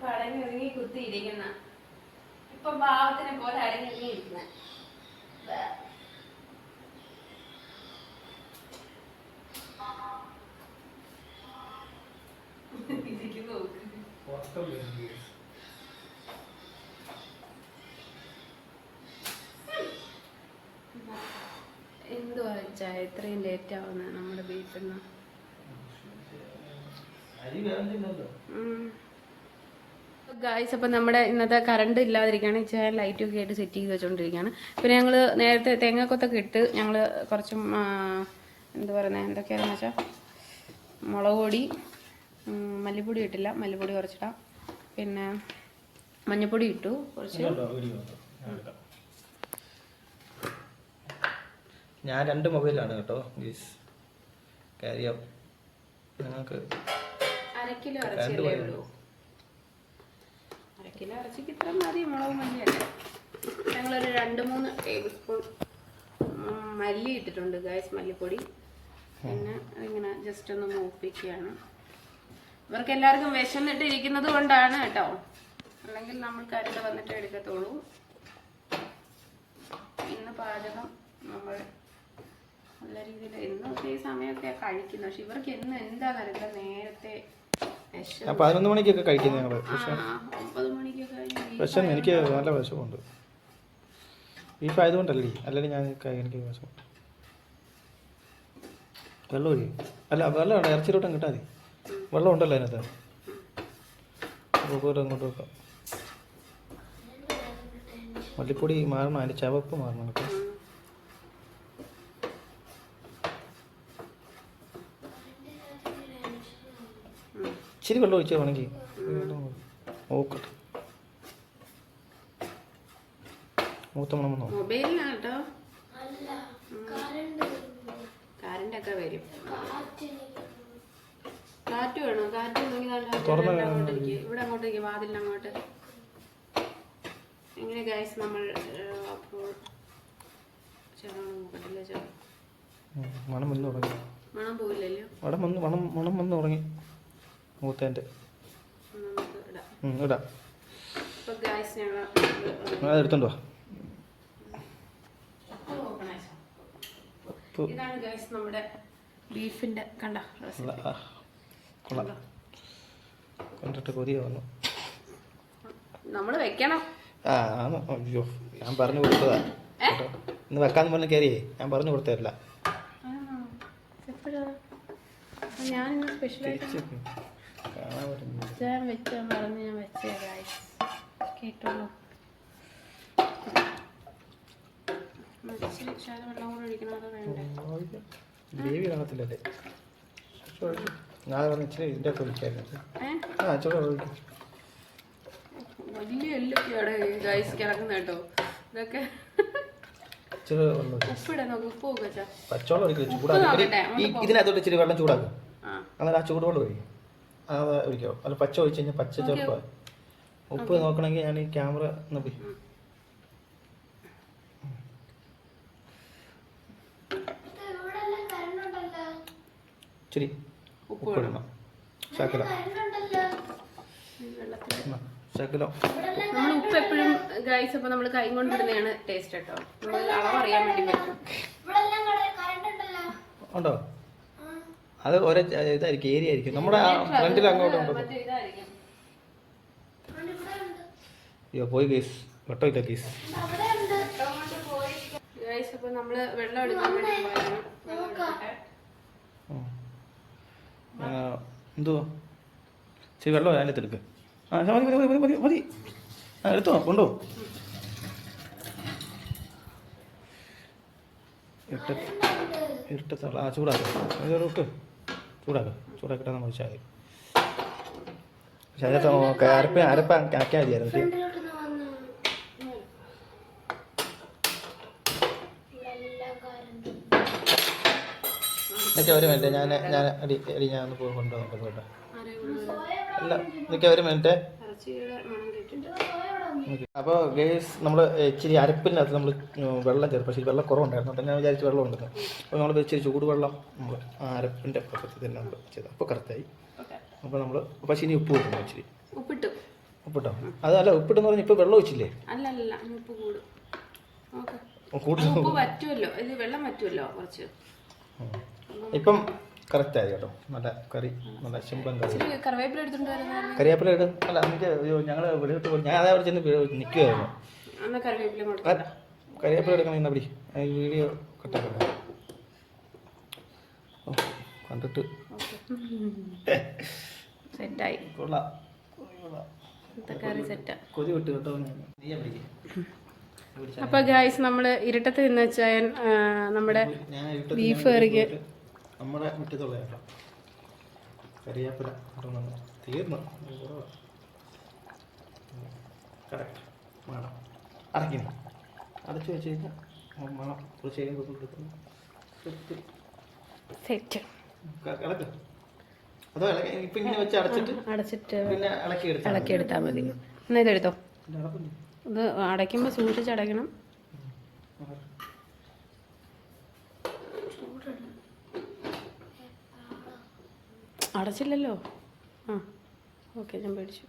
പാടി അടങ്ങി കുത്തിയിരിക്കുന്ന ഇപ്പൊ ഭാവത്തിനെ പോലെ അടങ്ങിയിരിക്കുന്ന എന്തുവാ വെച്ചാ ഇത്രയും ലേറ്റ് ആവുന്ന നമ്മുടെ ബീഫിന്ന്. ഗായ്സ്, അപ്പം നമ്മുടെ ഇന്നത്തെ കറണ്ട് ഇല്ലാതിരിക്കുകയാണ്. വെച്ചാൽ ലൈറ്റൊക്കെ ആയിട്ട് സെറ്റ് ചെയ്ത് വെച്ചുകൊണ്ടിരിക്കുകയാണ്. പിന്നെ ഞങ്ങൾ നേരത്തെ തേങ്ങാക്കൊത്തൊക്കെ ഇട്ട് ഞങ്ങൾ കുറച്ച് എന്താ പറയുന്നത്, എന്തൊക്കെയാണെന്ന് വെച്ചാൽ മുളക് പൊടി, മല്ലിപ്പൊടി ഇട്ടില്ല, മല്ലിപ്പൊടി കുറച്ചിടാം, പിന്നെ മഞ്ഞൾപ്പൊടി ഇട്ടു കുറച്ച്. ഞാൻ 2 മൊബൈലാണ് കേട്ടോ കാര്യം ഞങ്ങൾക്ക് 1/2 കിലോ ഇറച്ചിയല്ലേ ഉള്ളൂ. 1/2 കിലോ ഇറച്ചിക്ക് ഇത്ര മതി. മുളക് മല്ലിയല്ലേ. ഞങ്ങളൊരു 2-3 ടേബിൾ സ്പൂൺ മല്ലി ഇട്ടിട്ടുണ്ട് ഗായ്സ്, മല്ലിപ്പൊടി. പിന്നെ അതിങ്ങനെ ജസ്റ്റ് ഒന്ന് മൂപ്പിക്കുകയാണ്. ഇവർക്ക് എല്ലാവർക്കും വിശന്നിട്ട് ഇരിക്കുന്നത് കൊണ്ടാണ് കേട്ടോ, അല്ലെങ്കിൽ നമ്മൾ കരണ്ട് വന്നിട്ട് എടുക്കത്തുള്ളൂ. ഇന്ന് പാചകം നമ്മൾ നല്ല രീതിയിൽ എന്നൊക്കെ ഈ സമയമൊക്കെ കഴിക്കുന്നു. പക്ഷെ ഇവർക്ക് എന്ന് എന്താണെന്നറിയില്ല, നേരത്തെ 11 മണിക്കൊക്കെ കഴിക്കുന്നത് ഞങ്ങൾ. 9 മണിക്കൊക്കെ വിശന്ന് എനിക്ക് നല്ല വിശമുണ്ട്. ബീഫ് ആയതുകൊണ്ടല്ലേ, അല്ലെങ്കിൽ ഞാൻ എനിക്ക് വിശം. വെള്ളം ഒഴി അല്ല, വെള്ളം ഇറച്ചിയിലോട്ടും കിട്ടാതെ വെള്ളം ഉണ്ടല്ലോ അതിനകത്ത്. അതുപോലെ അങ്ങോട്ട് വെക്കാം. മല്ലിപ്പൊടി മാറണം, അതിൻ്റെ ചവപ്പ് മാറണം കേട്ടോ. ഇച്ചിരി വെള്ളം ഒഴിച്ച് വേണമെങ്കിൽ നോക്കട്ടെ. മൂത്ത മണം വന്നോ? മൊബൈലിനാട്ടോ അല്ല കറണ്ട് ഒക്കെ വരും. കാറ്റ് വേണോ? കാറ്റ് ഉണ്ടെങ്കിൽ തുറന്ന് ഇവിടെ അങ്ങോട്ടേക്ക് വാതിലിന് അങ്ങോട്ട്. എങ്ങനെ ഗൈസ് നമ്മൾ അപ്പോൾ നോക്കട്ടില്ല ചേട്ടാ. മണം വന്ന് തുടങ്ങി. മണം പോയില്ലല്ലോ. മണം വന്ന് തുടങ്ങി മൂത്തേൻ്റെ. നമുക്ക് ഇടാം. ഇടാം. അപ്പൊ ഗൈസ് ഞങ്ങൾ അതെടുത്തോണ്ട് വാ. ഇതാണ് ഗൈസ് നമ്മുടെ ബീഫിന്റെ കണ്ട കണ്ടിട്ട് കൊതിയ വന്നു. നമ്മള് വെക്കണം. അയ്യോ ഞാൻ പറഞ്ഞു കൊടുത്തതാ കേട്ടോ. ഇന്ന് വെക്കാന്ന് പറഞ്ഞ് കയറിയേ ഞാൻ പറഞ്ഞു കൊടുത്തതല്ല. ഞാൻ ഇന്ന് സ്പെഷ്യലായിട്ട് കാണാൻ പറ്റുന്നു. ഞാൻ വെച്ചാൽ പറഞ്ഞ് ഞാൻ വെച്ചേ ഗൈസ് കേട്ടോളൂ. ഇച്ചിരി ശകലം വെള്ളം കൂടെ ഒഴിക്കണോ അതോ വേണ്ടേ? ഗ്രേവി കാണത്തില്ലല്ലേ? ഞാൻ പറഞ്ഞ ഇച്ചിരി ഇതിൻ്റെ ഒക്കെ ഒഴിക്കായിരുന്നു. ചോള ഒഴിക്കും. വലിയ എല്ലൊക്കെയാണ് ഗൈസ് കിടക്കുന്ന കേട്ടോ. ഇതൊക്കെ ഇച്ചിരി വെള്ളം ഉപ്പിടാൻ നോക്ക്. ഉപ്പ് നോക്ക് വെച്ചാ പച്ചവെള്ളം ഒഴിക്കില്ല. ചൂടാക്കി ഇതിനകത്തോട്ട് ഇച്ചിരി വെള്ളം ചൂടാക്കും. അന്നേരം ആ ചൂടുവെള്ളം ഒഴിക്കും. അത് ഒഴിക്കോ? അല്ല പച്ച ഒഴിച്ച് കഴിഞ്ഞാൽ പച്ച ചെറുപ്പം. ഉപ്പ് നോക്കണമെങ്കിൽ ഞാൻ ഈ ക്യാമറ ഒന്ന് പോയി ഇച്ചിരി ഉപ്പ് ഇടണം. ശകലം ശകലം. നമ്മൾ ഉപ്പ് എപ്പോഴും ഗൈസ് ഇപ്പൊ നമ്മൾ കൈ കൊണ്ടിടുന്നതാണ് ടേസ്റ്റ് കേട്ടോ. നമ്മൾ അളവ് അറിയാൻ വേണ്ടി പറ്റും. ഉണ്ടോ? അത് ഒരേ ഇതായിരിക്കും, ഏരിയ ആയിരിക്കും. നമ്മുടെ ഫ്രണ്ടിൽ അങ്ങോട്ടും ഉണ്ടോ? അയ്യോ പോയി കേസ് വെട്ടമില്ല കേസ്. ഗൈസ് ഇപ്പൊ നമ്മള് വെള്ളം എടുക്കാൻ വേണ്ടി പോയാണ്. എന്തുവാ ശരി വെള്ളം അതിനകത്ത് എടുക്ക്. മതി മതി മതി മതി മതി. എടുത്തോ കൊണ്ടോ. ഇരുട്ടത്തുള്ള ചൂടാക്കുക. ഇട്ട് ചൂടാക്കിട്ടാൽ നമ്മൾ ചായ. പക്ഷെ അതിനകത്ത് അരപ്പ് ആക്കിയാൽ മതിയായിരുന്നു. ഒരു മിനിറ്റ് ഞാൻ ഒന്ന് പോയി കൊണ്ടുവന്നു കേട്ടോ. അല്ല ഒരു മിനിറ്റ്. അപ്പോൾ ഗേസ് നമ്മൾ ഇച്ചിരി അരപ്പിനകത്ത് നമ്മൾ വെള്ളം ചേർത്ത്. പക്ഷേ വെള്ളം കുറവുണ്ടായിരുന്നു. അപ്പം ഞാൻ വിചാരിച്ച് വെള്ളം ഉണ്ടെന്ന്. അപ്പോൾ നമ്മൾ ഇച്ചിരി ചൂടുവെള്ളം നമ്മൾ ആ അരപ്പിൻ്റെ പക്കത്തിൽ തന്നെ നമ്മൾ ചെയ്ത് അപ്പോൾ കറക്റ്റായി. അപ്പോൾ നമ്മൾ പക്ഷേ ഇനി ഉപ്പ് കിട്ടുന്നു. ഇച്ചിരി ഉപ്പിട്ടോ? അതല്ല ഉപ്പിട്ടെന്ന് പറഞ്ഞാൽ ഇപ്പോൾ വെള്ളം ഒഴിച്ചില്ലേ? അല്ല ഉപ്പ് കൂടുതൽ പറ്റുമല്ലോ. ഇത് വെള്ളം പറ്റുമല്ലോ കുറച്ച്. ഇപ്പം കറക്റ്റായി കേട്ടോ. നല്ല കറി, നല്ല സിമ്പിൾ കറി. കറിവേപ്പില ഇടും. അല്ല എനിക്ക് ഞങ്ങൾ വെളിയിട്ട് പോയി ഞാൻ അതവിടെ ചെന്ന് നിൽക്കുമായിരുന്നു. കറിവേപ്പില എടുക്കണം. ഇന്ന് അപ്പടി വീഡിയോ കട്ടാക്കട്ടെ. കണ്ടിട്ട് സെറ്റായി. കൊള്ളാം. കൊതി വിട്ട് കേട്ടോ. അപ്പൊ ഗൈസ് നമ്മള് ഇരുട്ടത്ത് നിന്ന് വെച്ചാൽ നമ്മുടെ ബീഫ് കറിക്ക് നമ്മുടെ മുറ്റത്തുള്ള കേട്ടോ കരിയാപ്പില തീർന്നു. കറക്റ്റ് മണം അടയ്ക്കുന്നു. അടച്ചു വെച്ച് കഴിഞ്ഞാൽ മണം കുറച്ച് കഴിയുമ്പോൾ സെറ്റ് ഇളക്ക്. അതോ ഇപ്പം ഇങ്ങനെ വെച്ച് അടച്ചിട്ട് പിന്നെ ഇളക്കിയെടുത്താൽ മതി. എന്നാ ഇതെടുത്തോ. ഇത് അടയ്ക്കുമ്പോൾ സൂക്ഷിച്ച് അടയ്ക്കണം. അടച്ചില്ലല്ലോ. ഓക്കെ ഞാൻ പേടിച്ചു.